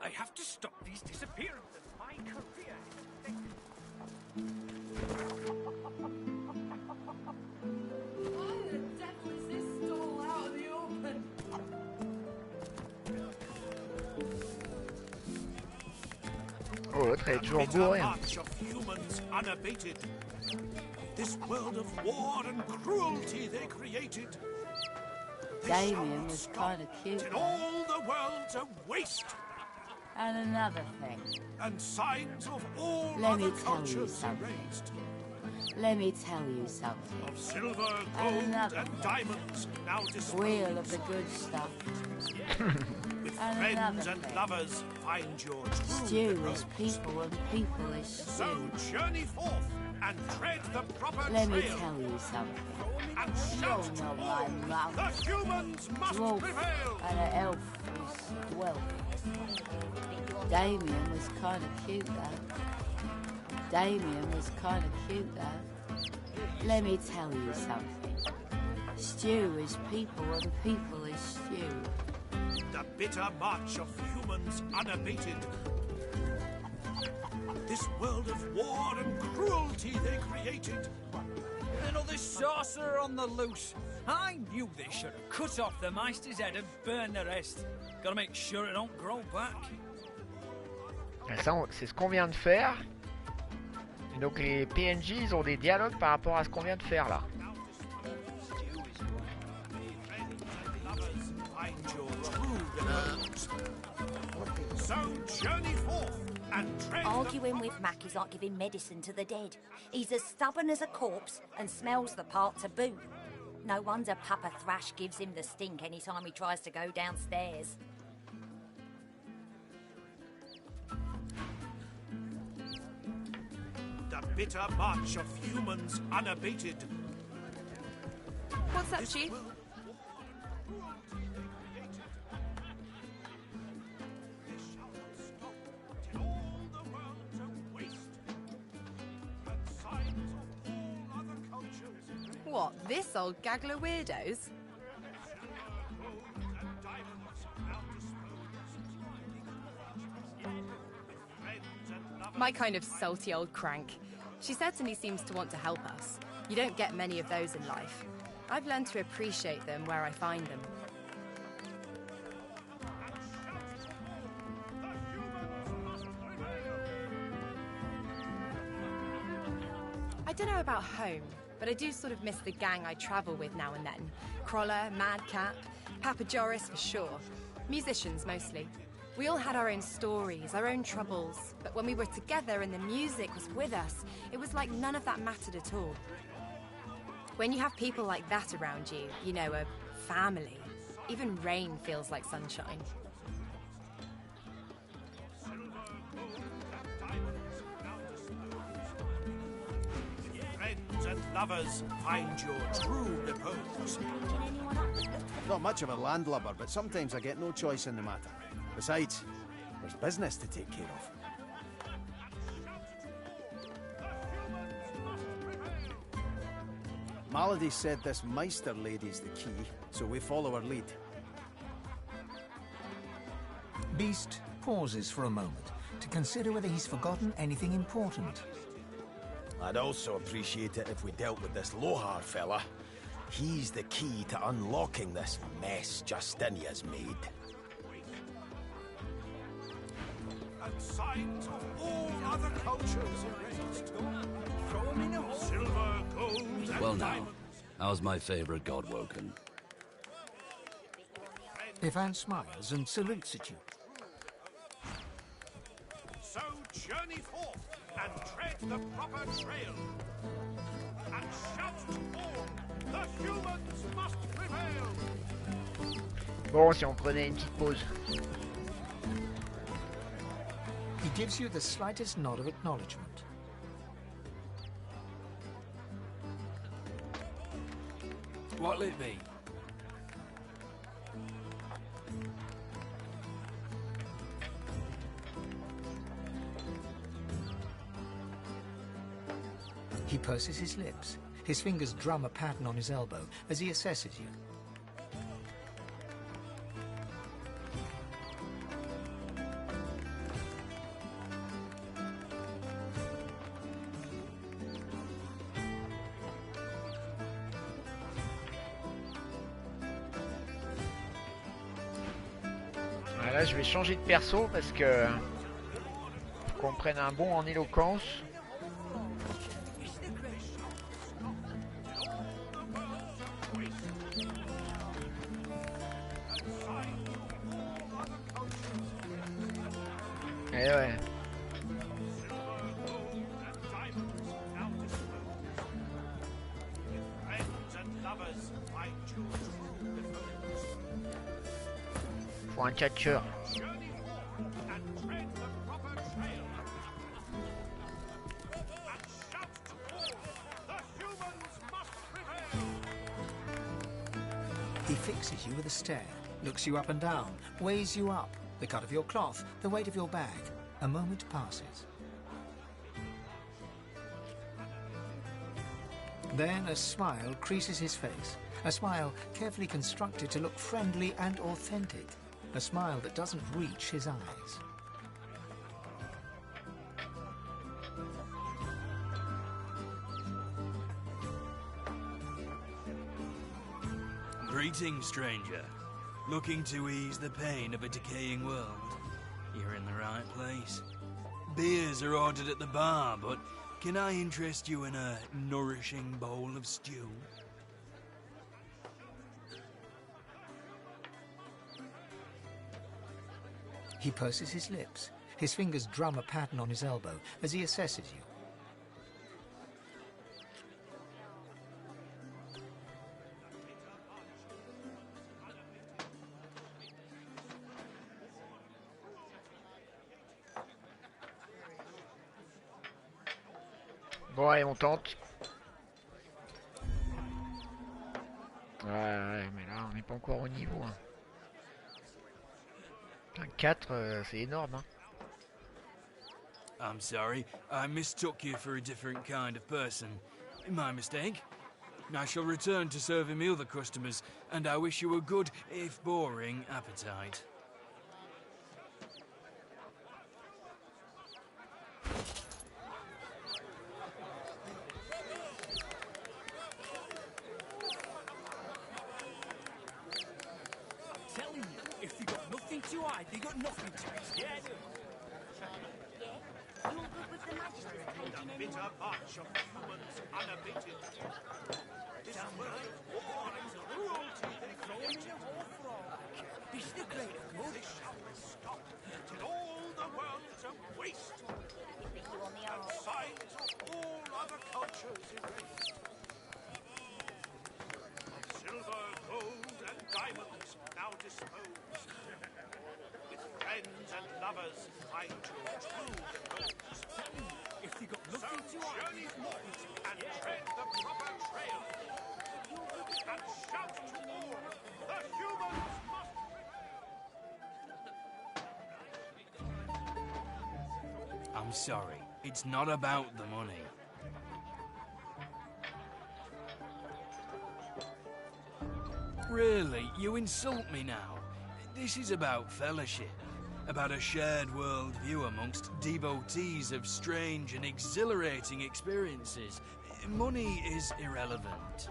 I have to stop these disappearances. My career is Why the devil is this stall out in the open? Oh, l'autre est toujours bourré. Hein. March of humans unabated. This world of war and cruelty they created. Damien was kind of cute. Till all the world's a waste. And another thing. And signs of all Let me other tell you cultures something. erased. Let me tell you something. Of silver, And gold, another and diamonds now disposed. Wheel of the good stuff. With And friends another and thing. lovers, find your true Stew road. is people and people is So stew. journey forth and tread the proper Let me trail. tell you something. And You're shout not all, my mum. the humans must Dwarf prevail. and an elf is dwell. Damien was kind of cute though. Damien was kind of cute though. Let me tell you something. Stew is people and people is stew. The bitter march of humans unabated. This world of war and cruelty they created. another sorcerer on the loose. I knew they should have cut off the Meister's head and burned the rest. Gotta make sure it don't grow back. Et ça, c'est ce qu'on vient de faire. Et donc les PNJ, ils ont des dialogues par rapport à ce qu'on vient de faire là. Arguing with Mac is like giving medicine to the dead. He's as stubborn as a corpse and smells the part to boot. No wonder Papa Thrash gives him the stink any time he tries to go downstairs. The bitter march of humans unabated. What's that, Chief? What, this old gaggle of weirdos? My kind of salty old crank. She certainly seems to want to help us. You don't get many of those in life. I've learned to appreciate them where I find them. I don't know about home, but I do sort of miss the gang I travel with now and then. Crawler, Madcap, Papa Joris for sure. Musicians mostly. We all had our own stories, our own troubles, but when we were together and the music was with us, it was like none of that mattered at all. When you have people like that around you, you know, a family, even rain feels like sunshine. Friends and lovers find your true repose. Not much of a landlubber, but sometimes I get no choice in the matter. Besides, there's business to take care of. Malady said this Meister lady's the key, so we follow her lead. Beast pauses for a moment to consider whether he's forgotten anything important. I'd also appreciate it if we dealt with this Lohar fella. He's the key to unlocking this mess Justinia's made. And signs of all other cultures erased. Throw 'em in a hole. Silver, gold, and Well now, diamonds. how's my favorite god woken? Ivan smiles and salutes at you. So journey forth and tread the proper trail. And shout to all, the humans must prevail. Bon, si on prenait une petite pause. He gives you the slightest nod of acknowledgement. What'll it be? He purses his lips. His fingers drum a pattern on his elbow as he assesses you. Là, je vais changer de perso parce que faut qu'on prenne un bon en éloquence. Eh ouais. Faut un catcheur. He fixes you with a stare, looks you up and down, weighs you up, the cut of your cloth, the weight of your bag. A moment passes. Then a smile creases his face, a smile carefully constructed to look friendly and authentic, a smile that doesn't reach his eyes. Greetings, stranger. Looking to ease the pain of a decaying world? You're in the right place. Beers are ordered at the bar, but can I interest you in a nourishing bowl of stew? He purses his lips. His fingers drum a pattern on his elbow as he assesses you. Bon, allez, on tente. Ouais, mais là, on n'est pas encore au niveau. Hein. Un 4, c'est énorme. Hein. I'm sorry, I mistook you for a different kind of person. My mistake. I shall return to serving me other customers, and I wish you a good, if boring, appetite. Telling you, if they got nothing to hide, they got nothing to escape. You're good with the Magister's page in any Bitter march of humans unabated. This world of war and cruelty they create. This the greater good. They shall not stop till all the world's a waste. And signs of all other cultures erased. Of silver, gold, and diamonds now disposed. With friends and lovers find your true goals. So journey forth and tread the proper trail. And shout to all, the humans must I'm sorry. It's not about the money. Really, you insult me now. This is about fellowship, about a shared world view amongst devotees of strange and exhilarating experiences. Money is irrelevant.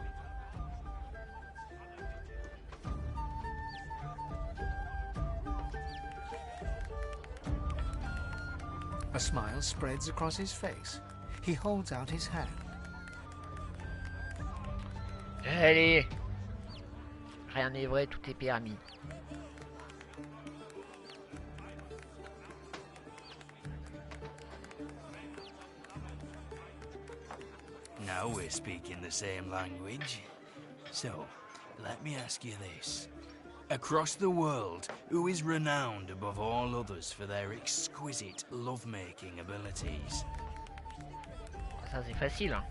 A smile spreads across his face. He holds out his hand. Allez. Rien n'est vrai, tout est permis. Now we're speaking the same language. So, let me ask you this. Across the world, who is renowned above all others for their exquisite love-making abilities? Ça c'est facile, hein.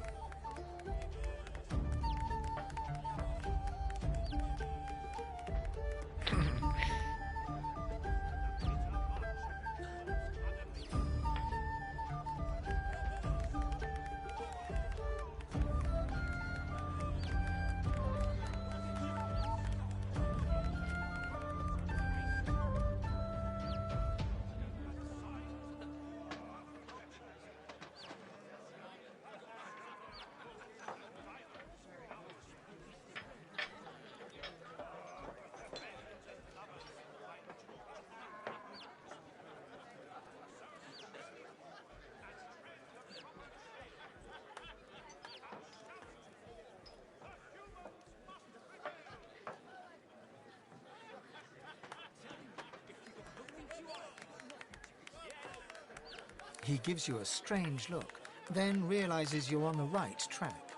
He gives you a strange look, then realizes you're on the right track.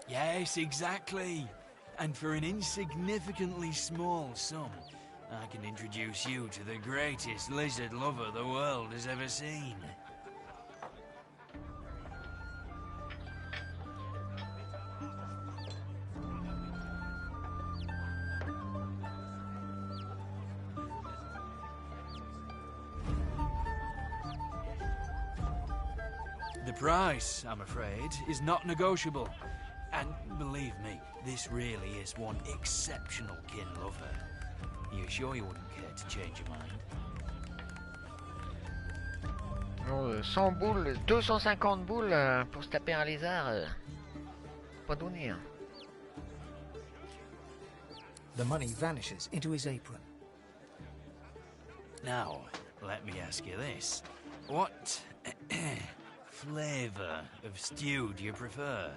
Yes, exactly. And for an insignificantly small sum, I can introduce you to the greatest lizard lover the world has ever seen. The price, I'm afraid, is not negotiable. And believe me, this really is one exceptional kin lover. You sure you wouldn't care to change your mind? Non, 100 boules, 250 boules pour se taper un lézard, pas donné. Hein. The money vanishes into his apron. Now, let me ask you this. What flavor of stew do you prefer?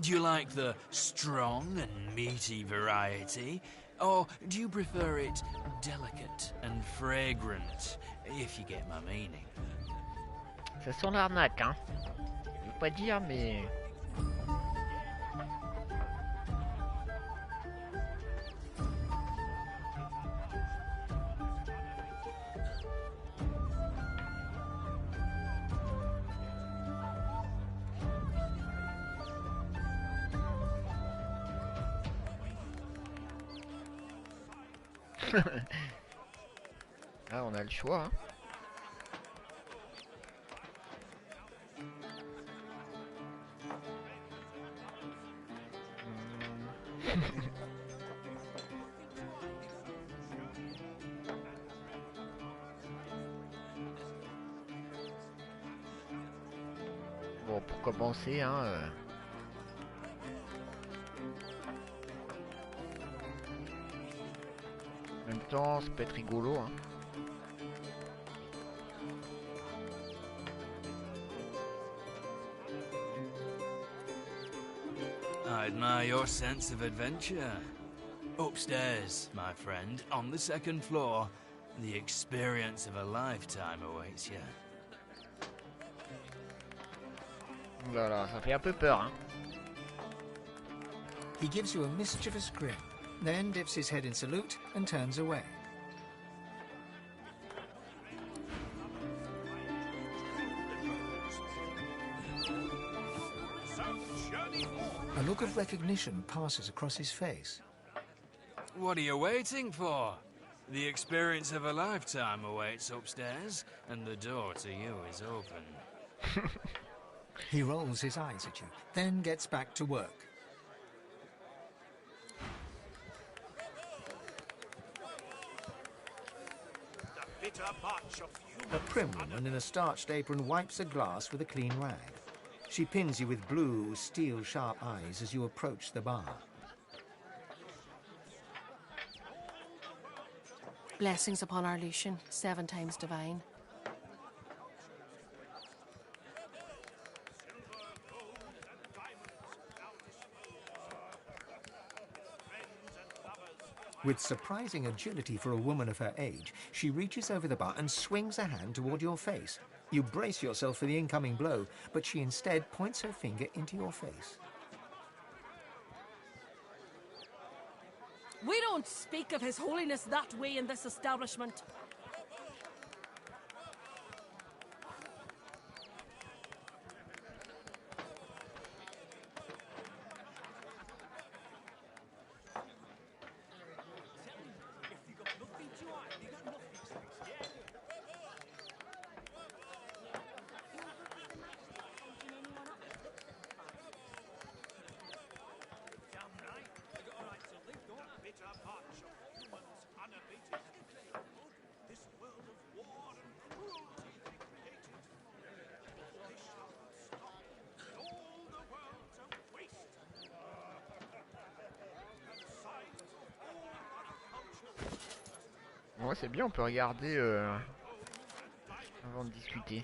Do you like the strong and meaty variety? Or do you prefer it delicate and fragrant, if you get my meaning? Ça sent l'arnaque, hein. Je veux pas dire, mais... Ah, on a le choix, hein. Bon, pour commencer, hein... En même temps, ça peut être rigolo, hein. I admire your sense of adventure. Upstairs, my friend, on the second floor, the experience of a lifetime awaits you. Voilà, ça fait un peu peur, hein. He gives you a mischievous grin. then dips his head in salute and turns away. A look of recognition passes across his face. What are you waiting for? The experience of a lifetime awaits upstairs, and the door to you is open. He rolls his eyes at you, then gets back to work. A prim woman in a starched apron wipes a glass with a clean rag. She pins you with blue, steel-sharp eyes as you approach the bar. Blessings upon our Lucian, 7 times divine. With surprising agility for a woman of her age, she reaches over the bar and swings a hand toward your face. You brace yourself for the incoming blow, but she instead points her finger into your face. We don't speak of His Holiness that way in this establishment. Ouais, c'est bien, on peut regarder avant de discuter.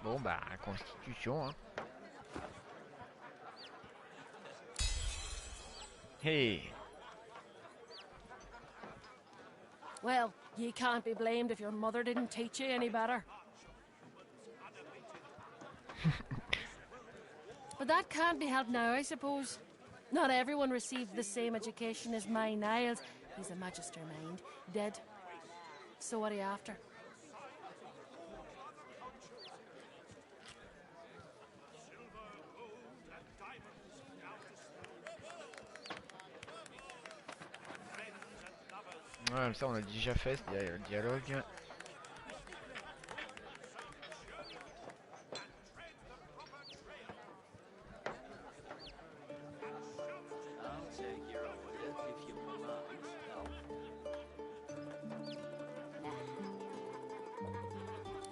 Bon bah, constitution, hein. Hey. Well, you can't be blamed if your mother didn't teach you any better. But that can't be helped now, I suppose. Not everyone received the same education as my Niles. He's a magister, mind. Dead. So what are you after? Ouais, ça on a déjà fait ce dialogue.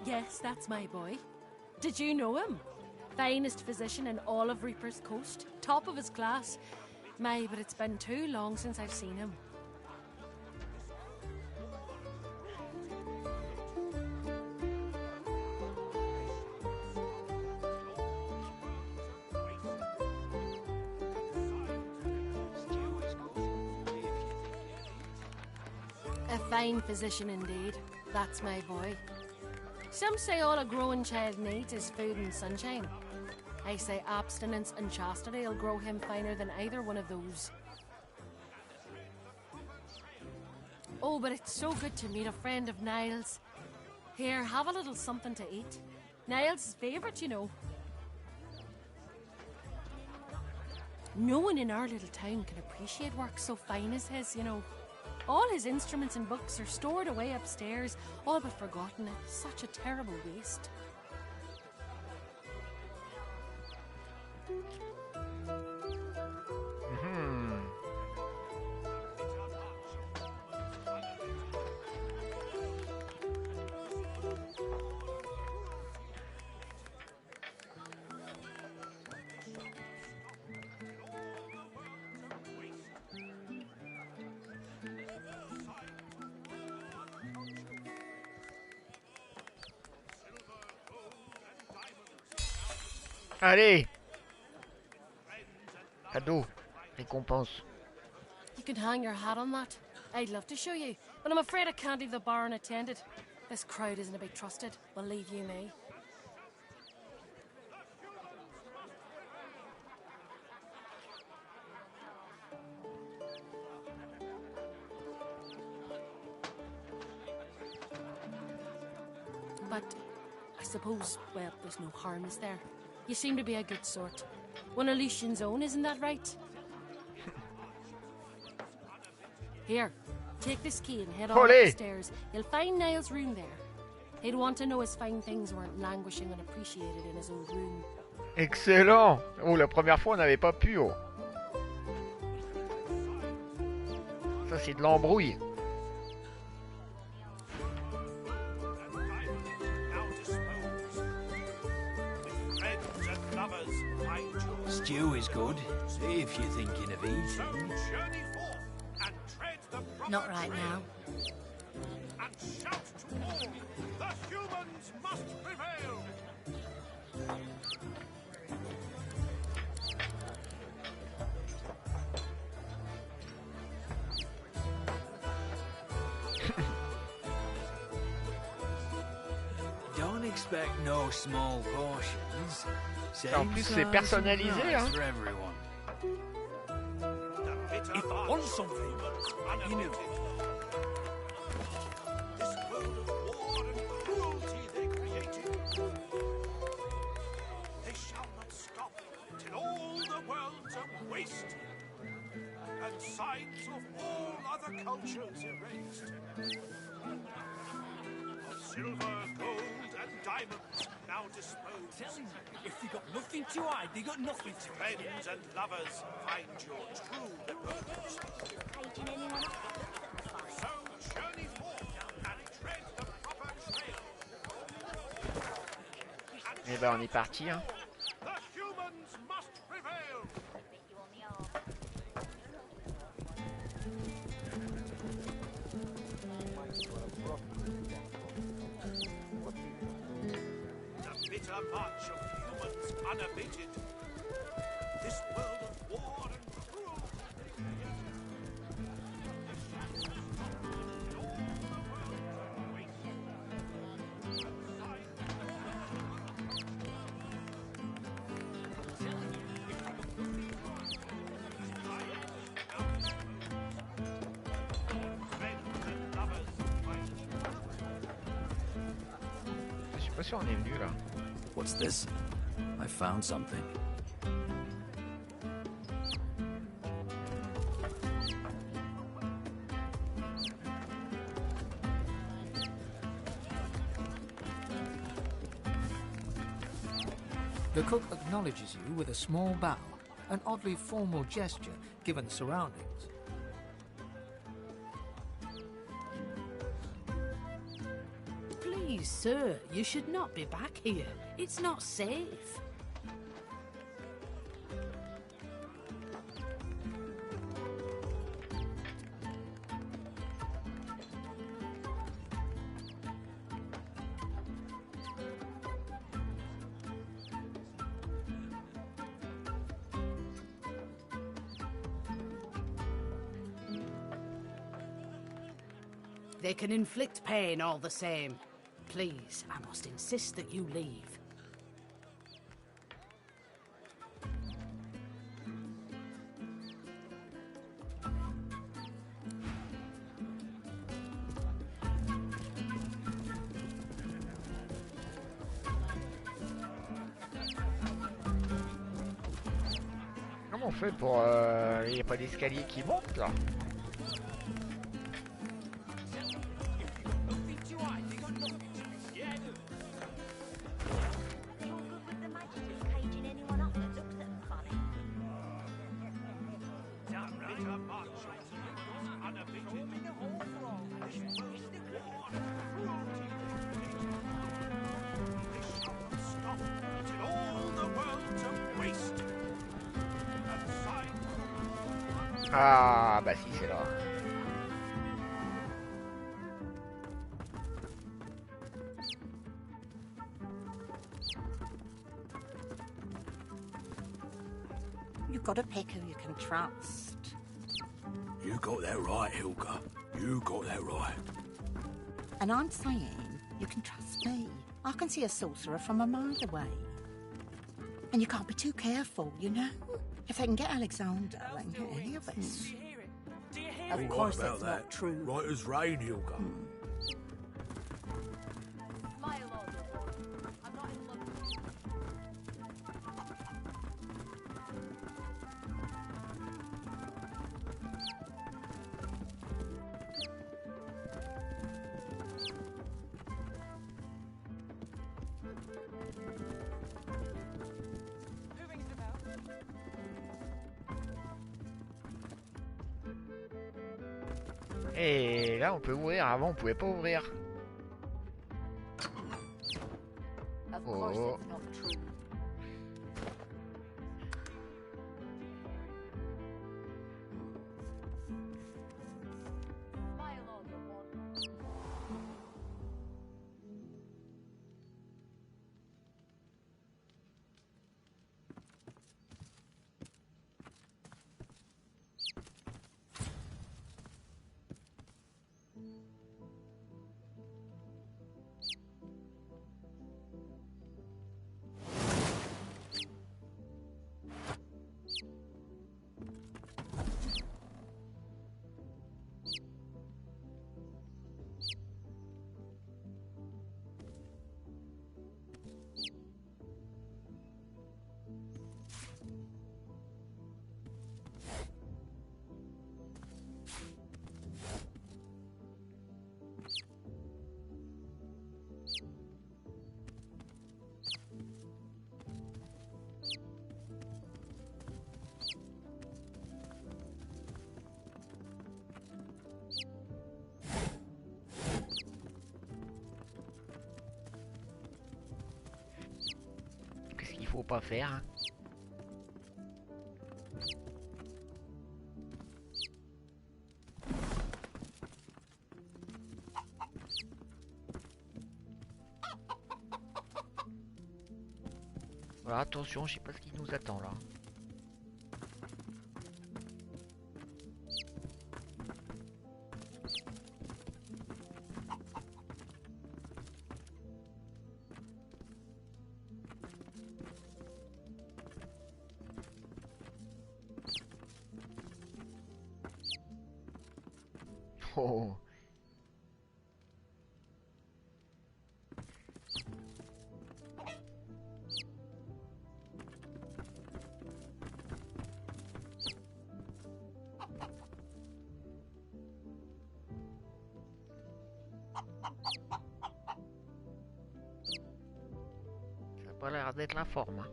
Yes, that's my boy. Did you know him? Finest physician in all of Reaper's Coast. Top of his class. My, but it's been too long since I've seen him. A fine physician indeed. That's my boy. Some say all a growing child needs is food and sunshine. I say abstinence and chastity will grow him finer than either one of those. Oh, but it's so good to meet a friend of Niles. Here, have a little something to eat. Niles' favourite, you know. No one in our little town can appreciate work so fine as his, you know. All his instruments and books are stored away upstairs, all but forgotten. It's such a terrible waste. Allez! Cadeau. Récompense. You can hang your hat on that. I'd love to show you, but I'm afraid I can't leave the bar unattended. This crowd isn't a bit trusted, believe you me. But I suppose, well, there's no harm, is there? You seem to be a good sort. One of Lucian's own, isn't that right? Here, take this key and head on upstairs. You'll find Niall's room there. He'd want to know his fine things weren't languishing unappreciated in his old room. Excellent. Oh, la première fois, on n'avait pas pu. Oh. Ça, c'est de l'embrouille. Stew is good, if you're thinking of eating. Not right now. And shout to all, the humans must prevail! Don't expect no small portions. En plus, c'est personnalisé, hein. For everyone. If you want something, you know. This world of war and cruelty they created, they shall not stop till all the world's a waste, and signs of all other cultures erased. Of silver, gold, and diamonds now disposed. Tell him, if they got nothing to hide, they got nothing to hide. Friends and lovers, find your true repose. So journey forth and tread the proper trail. Eh ben, on est parti, hein. The humans must prevail. The bitter march of humans unabated. This world of war and cruelty. Je suis pas sûr on est venu là. What's this? I found something. The cook acknowledges you with a small bow, an oddly formal gesture given the surroundings. Please, sir, you should not be back here. It's not safe. They can inflict pain all the same. Please, I must insist that you leave. Comment on fait pour... Il n'y a pas d'escalier qui monte là? Ah bah si c'est là. You've got to pick who you can trust. You got that right, Hilka. You got that right. And I'm saying you can trust me. I can see a sorcerer from a mile away. And you can't be too careful, you know? If they can get Alexander, they can get any of us. Of course it's not true. Right as rain, Hilda. Et là, on peut ouvrir. Avant, on pouvait pas ouvrir. Of course Oh. it's not true. Qu'est-ce qu'il faut pas faire, hein? Voilà, attention, je sais pas ce qui nous attend là. Oh. Ça a pas l'air d'être la forme, hein.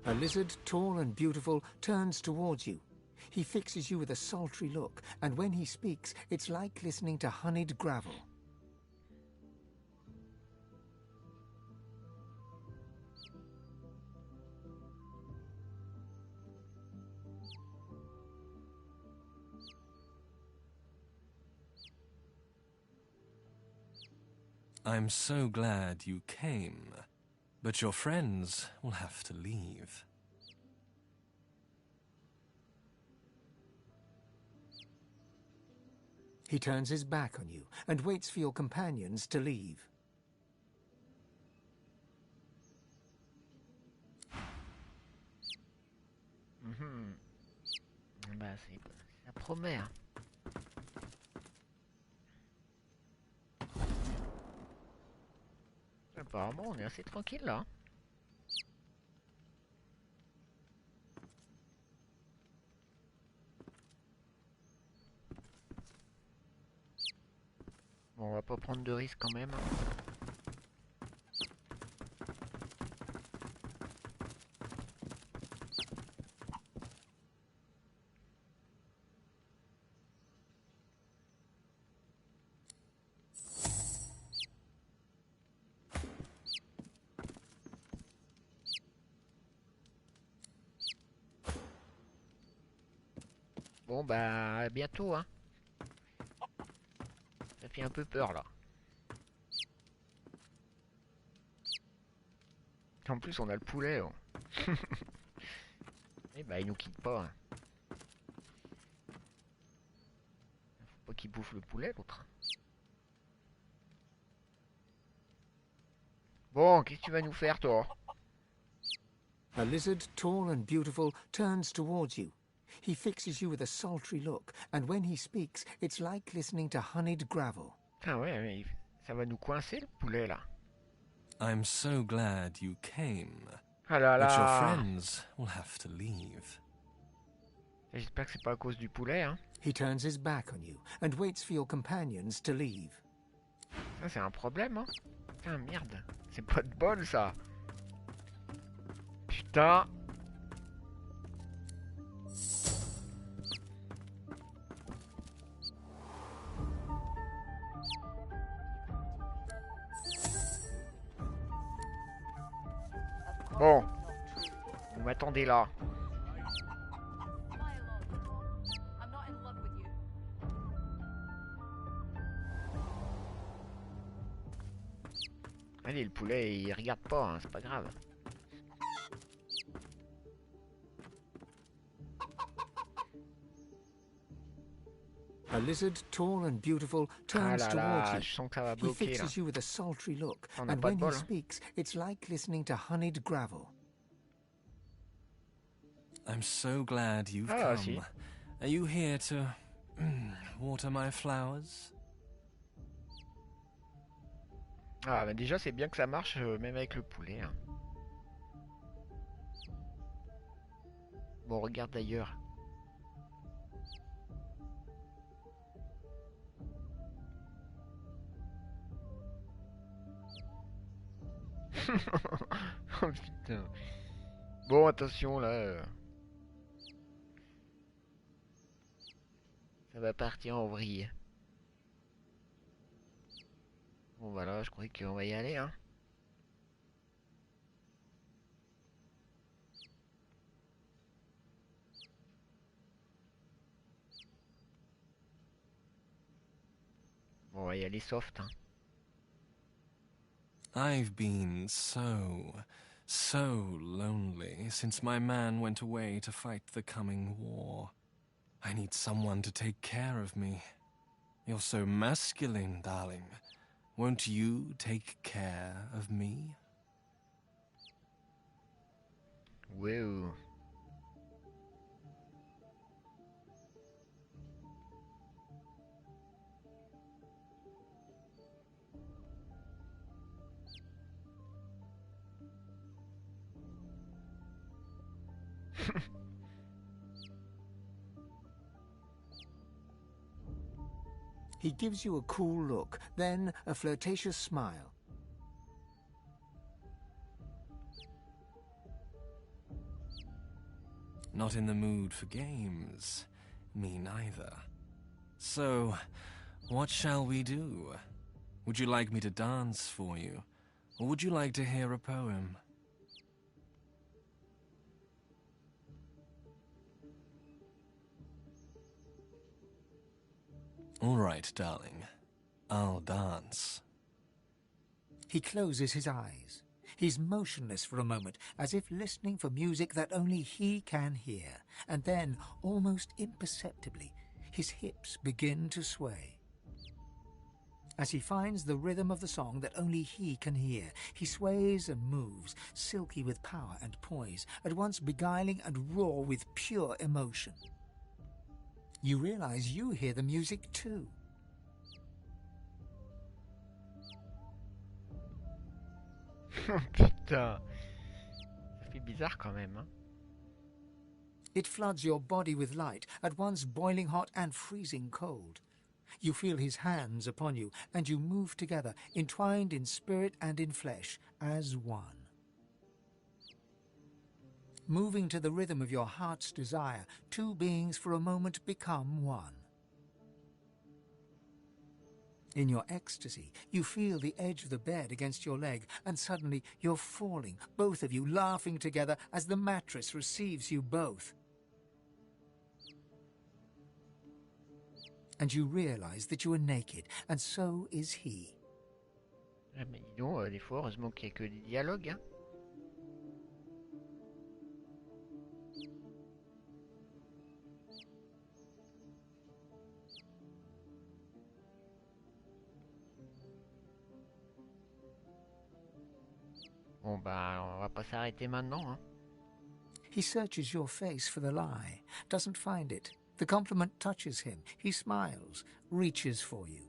A lizard, tall and beautiful, turns towards you. He fixes you with a sultry look, and when he speaks, it's like listening to honeyed gravel. I'm so glad you came, but your friends will have to leave. He turns his back on you and waits for your companions to leave. Bah, ça promet, hein. Apparemment, on est assez tranquille là. Bon, on va pas prendre de risques quand même. Bon bah à bientôt, hein. Ça fait un peu peur là. En plus on a le poulet. Oh. Et bah il nous quitte pas, hein. pas qu'il bouffe le poulet, l'autre. Bon, qu'est-ce que tu vas nous faire, toi? A lizard, tall and beautiful, turns towards you. He fixes you with a sultry look, and when he speaks, it's like listening to honeyed gravel. Ah ouais, mais ça va nous coincer, le poulet, là. I'm so glad you came. Ah là But your là. friends will have to leave. J'espère que c'est pas à cause du poulet, hein. He turns his back on you and waits for your companions to leave. Ça, c'est un problème, hein. Putain, merde. C'est pas de bol, ça. Putain. Bon. Vous m'attendez là. Allez, le poulet, il regarde pas, hein, c'est pas grave. A lizard, tall and beautiful, turns là towards là, you. je sens que ça va He bloquer, là. fixes you with a sultry look, On n'a and pas de when bol, he hein. speaks, it's like listening to honeyed gravel. I'm so glad you've Ah, come. si. Are you here to water my flowers? Ah, bah déjà, c'est bien que ça marche, même avec le poulet, hein. Bon, regarde d'ailleurs. Oh putain. Bon, attention là. Ça va partir en vrille. Bon, voilà, je croyais qu'on va y aller, hein. Bon, on va y aller soft, hein. I've been so lonely since my man went away to fight the coming war. I need someone to take care of me. You're so masculine, darling. Won't you take care of me? Wow. He gives you a cool look, then a flirtatious smile. Not in the mood for games. Me neither. So, what shall we do? Would you like me to dance for you? Or would you like to hear a poem? All right, darling. I'll dance. He closes his eyes. He's motionless for a moment, as if listening for music that only he can hear. And then, almost imperceptibly, his hips begin to sway. As he finds the rhythm of the song that only he can hear, he sways and moves, silky with power and poise, at once beguiling and raw with pure emotion. You realize you hear the music too. Putain. Ça fait bizarre quand même, hein. It floods your body with light, at once boiling hot and freezing cold. You feel his hands upon you, and you move together, entwined in spirit and in flesh, as one. Moving to the rhythm of your heart's desire, two beings for a moment become one. In your ecstasy, you feel the edge of the bed against your leg, and suddenly you're falling, both of you laughing together as the mattress receives you both. And you realize that you are naked, and so is he. Ah, mais dis donc, des fois, heureusement qu'il n'y a que des dialogues, hein. Bon bah, on va pas s'arrêter maintenant, hein. He searches your face for the lie, doesn't find it. The compliment touches him. He smiles, reaches for you.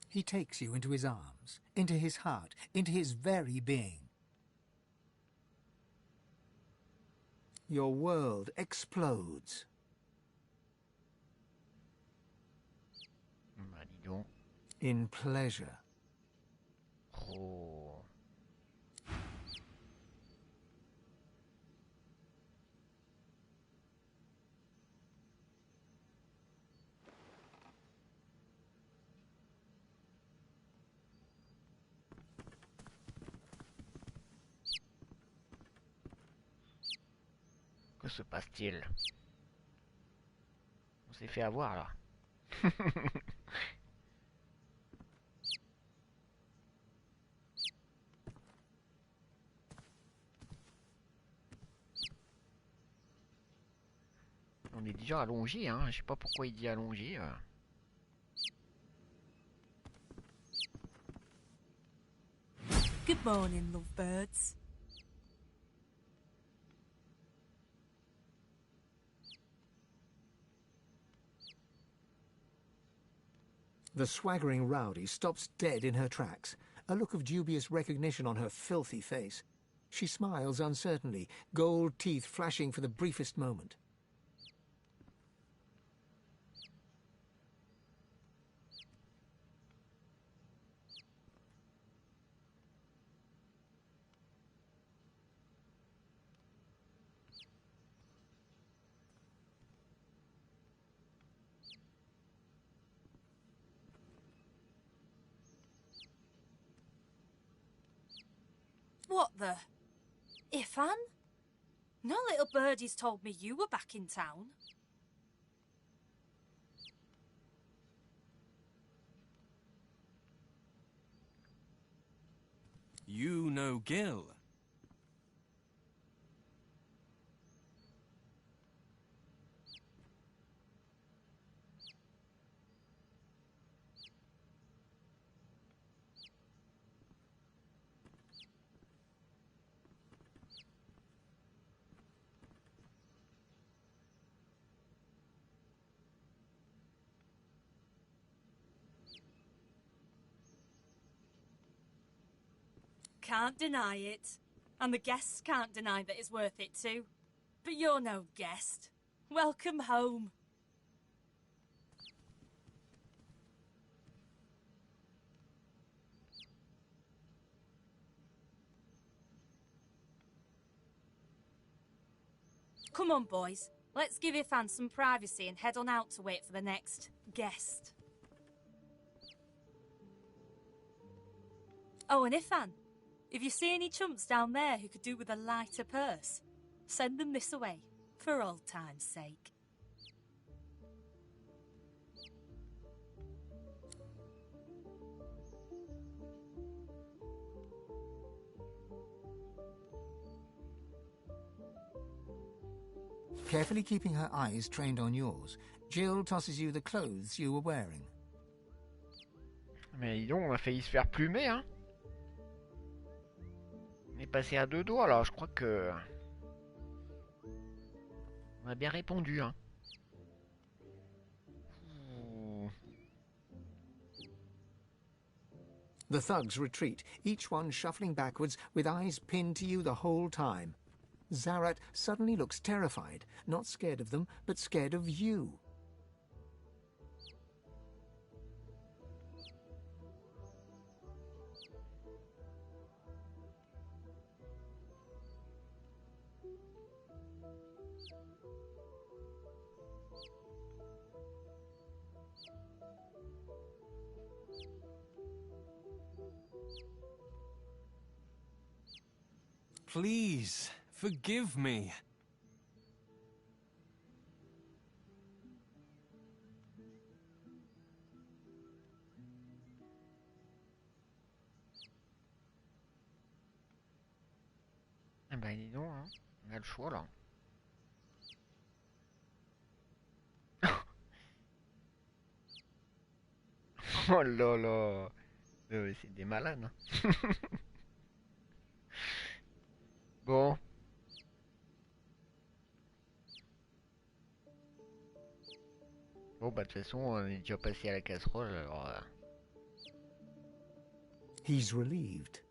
He takes you into his arms, into his heart, into his very being. Your world explodes. Bah dis donc. In pleasure. Oh. Que se passe-t-il? On s'est fait avoir là. On est déjà allongé, hein. Je sais pas pourquoi il dit allongé. Good morning, lovebirds. The swaggering rowdy stops dead in her tracks, a look of dubious recognition on her filthy face. She smiles uncertainly, gold teeth flashing for the briefest moment. What the? Ifan? No little birdie's told me you were back in town. You know Gil. Can't deny it. And the guests can't deny that it's worth it too. But you're no guest. Welcome home. Come on, boys. Let's give Ifan some privacy and head on out to wait for the next guest. Oh, and Ifan, if you see any chumps down there who could do with a lighter purse, send them this away, for old time's sake. Carefully keeping her eyes trained on yours, Jill tosses you the clothes you were wearing. Mais dis donc, on a failli se faire plumer, hein. On est passé à deux doigts, là. Je crois que... On a bien répondu, hein. The thugs retreat, each one shuffling backwards with eyes pinned to you the whole time. Zarat suddenly looks terrified, not scared of them, but scared of you. Please, forgive me. Eh ben dis donc, hein. On a le choix là. Oh là là. C'est des malades. Hein. Bon. Bon, bah, de toute façon, on est déjà passé à la casserole, alors... He's relieved.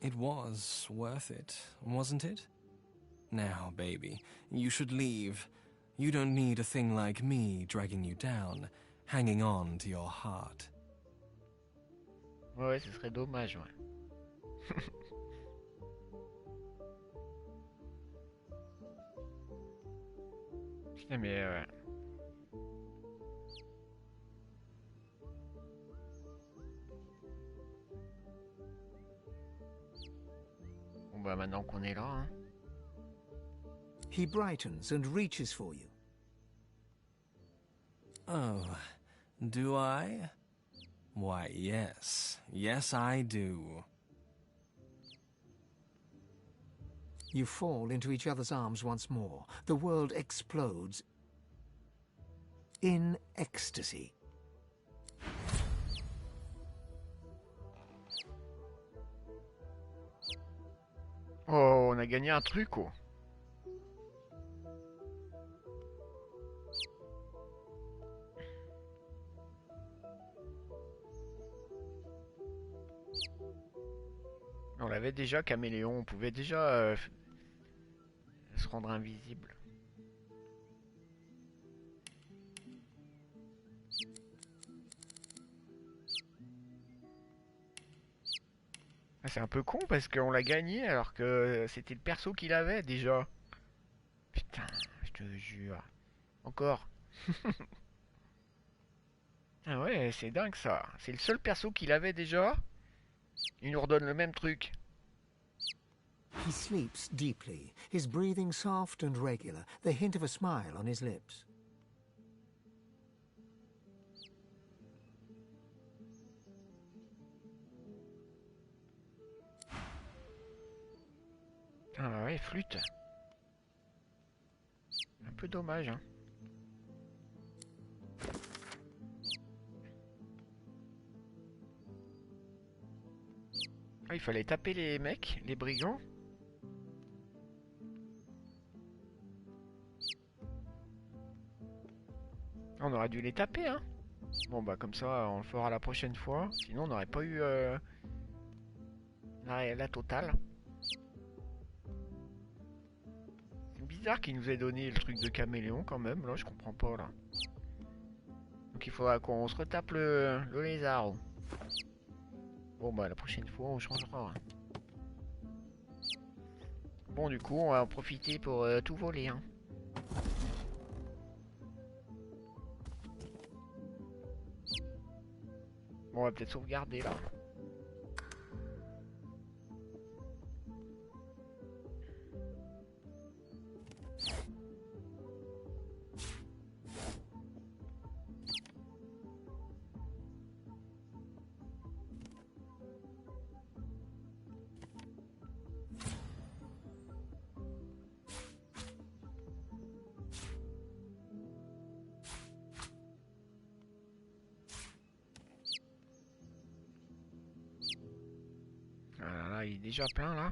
It was worth it, wasn't it? Now, baby, you should leave. You don't need a thing like me dragging you down, hanging on to your heart. Ouais, ce serait dommage, ouais. Putain, mais... Bon, bah, maintenant qu'on est là, hein. He brightens and reaches for you. Oh, do I? Why, yes. Yes, I do. You fall into each other's arms once more. The world explodes in ecstasy. Oh, on a gagné un truc, oh. On l'avait déjà, Caméléon. On pouvait déjà se rendre invisible. Ah, c'est un peu con parce qu'on l'a gagné alors que c'était le perso qu'il avait déjà. Putain, je te jure. Encore. Ah ouais, c'est dingue ça. C'est le seul perso qu'il avait déjà. Il nous redonne le même truc. He sleeps deeply, his breathing soft and regular, the hint of a smile on his lips. Ah ouais, flûte. Un peu dommage, hein. Ah, il fallait taper les mecs, les brigands. On aurait dû les taper, hein. Bon, bah comme ça, on le fera la prochaine fois. Sinon, on n'aurait pas eu la totale. C'est bizarre qu'il nous ait donné le truc de caméléon quand même. Là, je comprends pas, là. Donc il faudra qu'on se retape le lézard. Bon, bah la prochaine fois, on changera. Bon, du coup, on va en profiter pour tout voler, hein. Bon, on va peut-être sauvegarder, là. Ah là, il est déjà plein, là.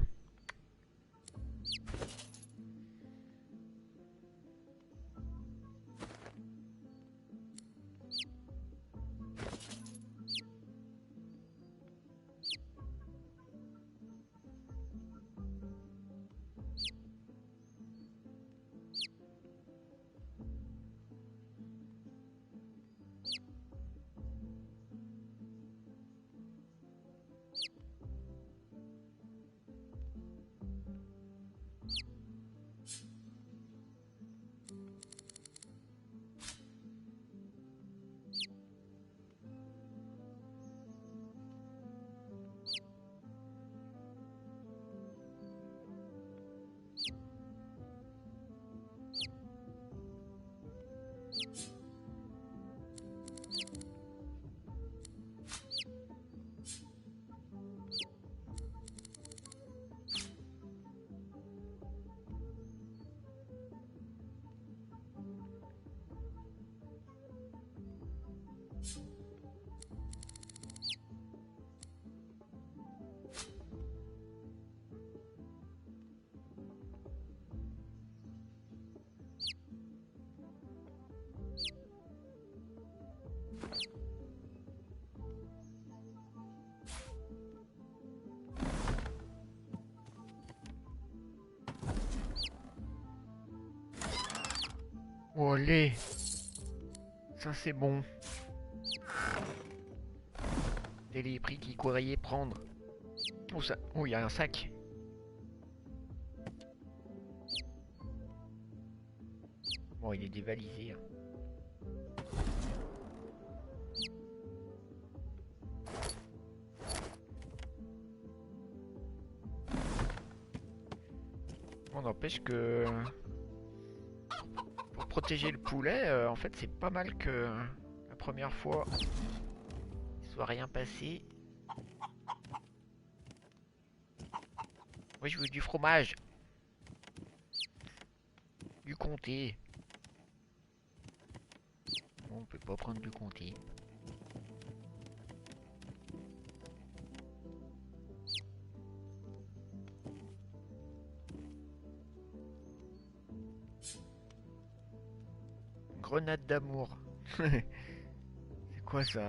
Oh, allez. Ça, c'est bon. C'est les prix qu'il croyait prendre. Oh, ça... Oh, il y a un sac. Bon, il est dévalisé. Hein. On n'empêche que... Pour protéger le poulet, en fait, c'est pas mal que la première fois, il soit rien passé. Oui, je veux du fromage. Du comté. Bon, on peut pas prendre du comté. Grenade d'amour. C'est quoi ça?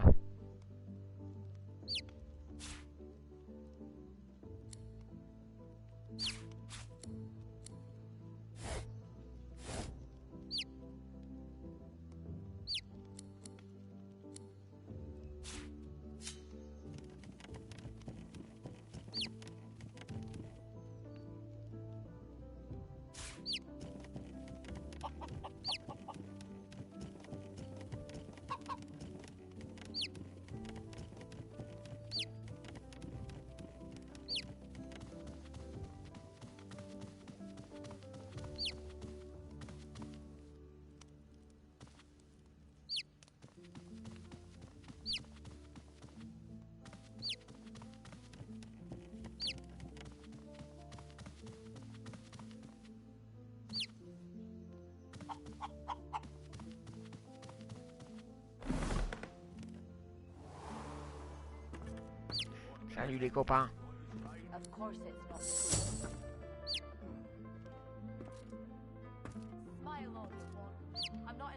Salut les copains.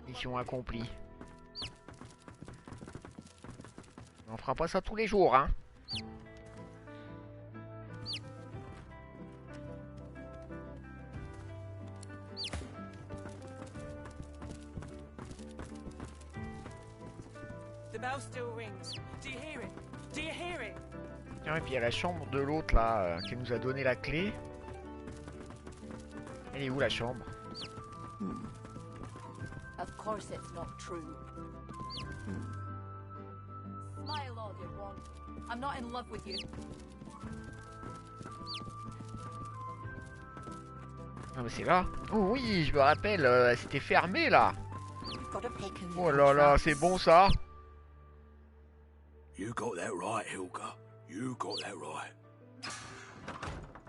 Mission accomplie. On fera pas ça tous les jours, hein. The bell still rings. Do you hear it? Do you hear it? Tiens, et puis il y a la chambre de l'autre là, qui nous a donné la clé. Elle est où la chambre? Of course it's not true. Smile all you want. I'm not in love with you. Ah mais c'est là. Oh oui, je me rappelle, c'était fermé là. Oh là là, c'est bon ça. You got that right, Hilka. You got that right.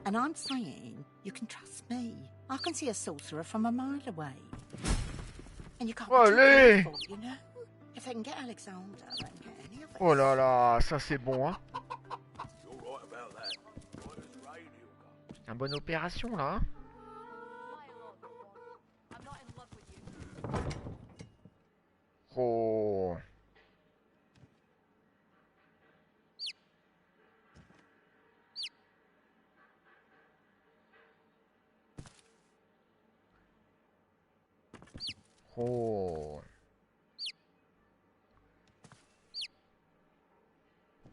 And I'm saying, you can trust me. I can see a sorcerer from a mile away. And you can't be too careful, you know? If I can get Alexander, I can get any of it. Oh là là, ça c'est bon hein. C'est une bonne opération là. Hein. Oh. Oh.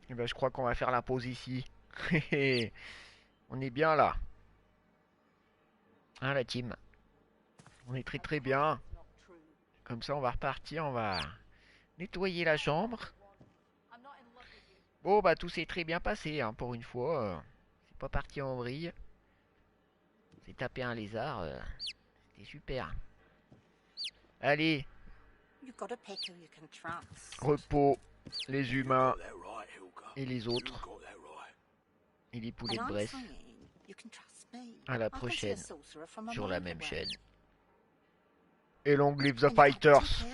Et ben je crois qu'on va faire la pause ici. On est bien là. Hein la team. On est très très bien. Comme ça on va repartir, on va nettoyer la chambre. Bon bah tout s'est très bien passé hein, pour une fois. C'est pas parti en vrille. C'est tapé un lézard. C'était super. Allez. Repos, les humains et les autres. Et les poulets de Bresse. À la prochaine sur la même chaîne. Et long live the fighters.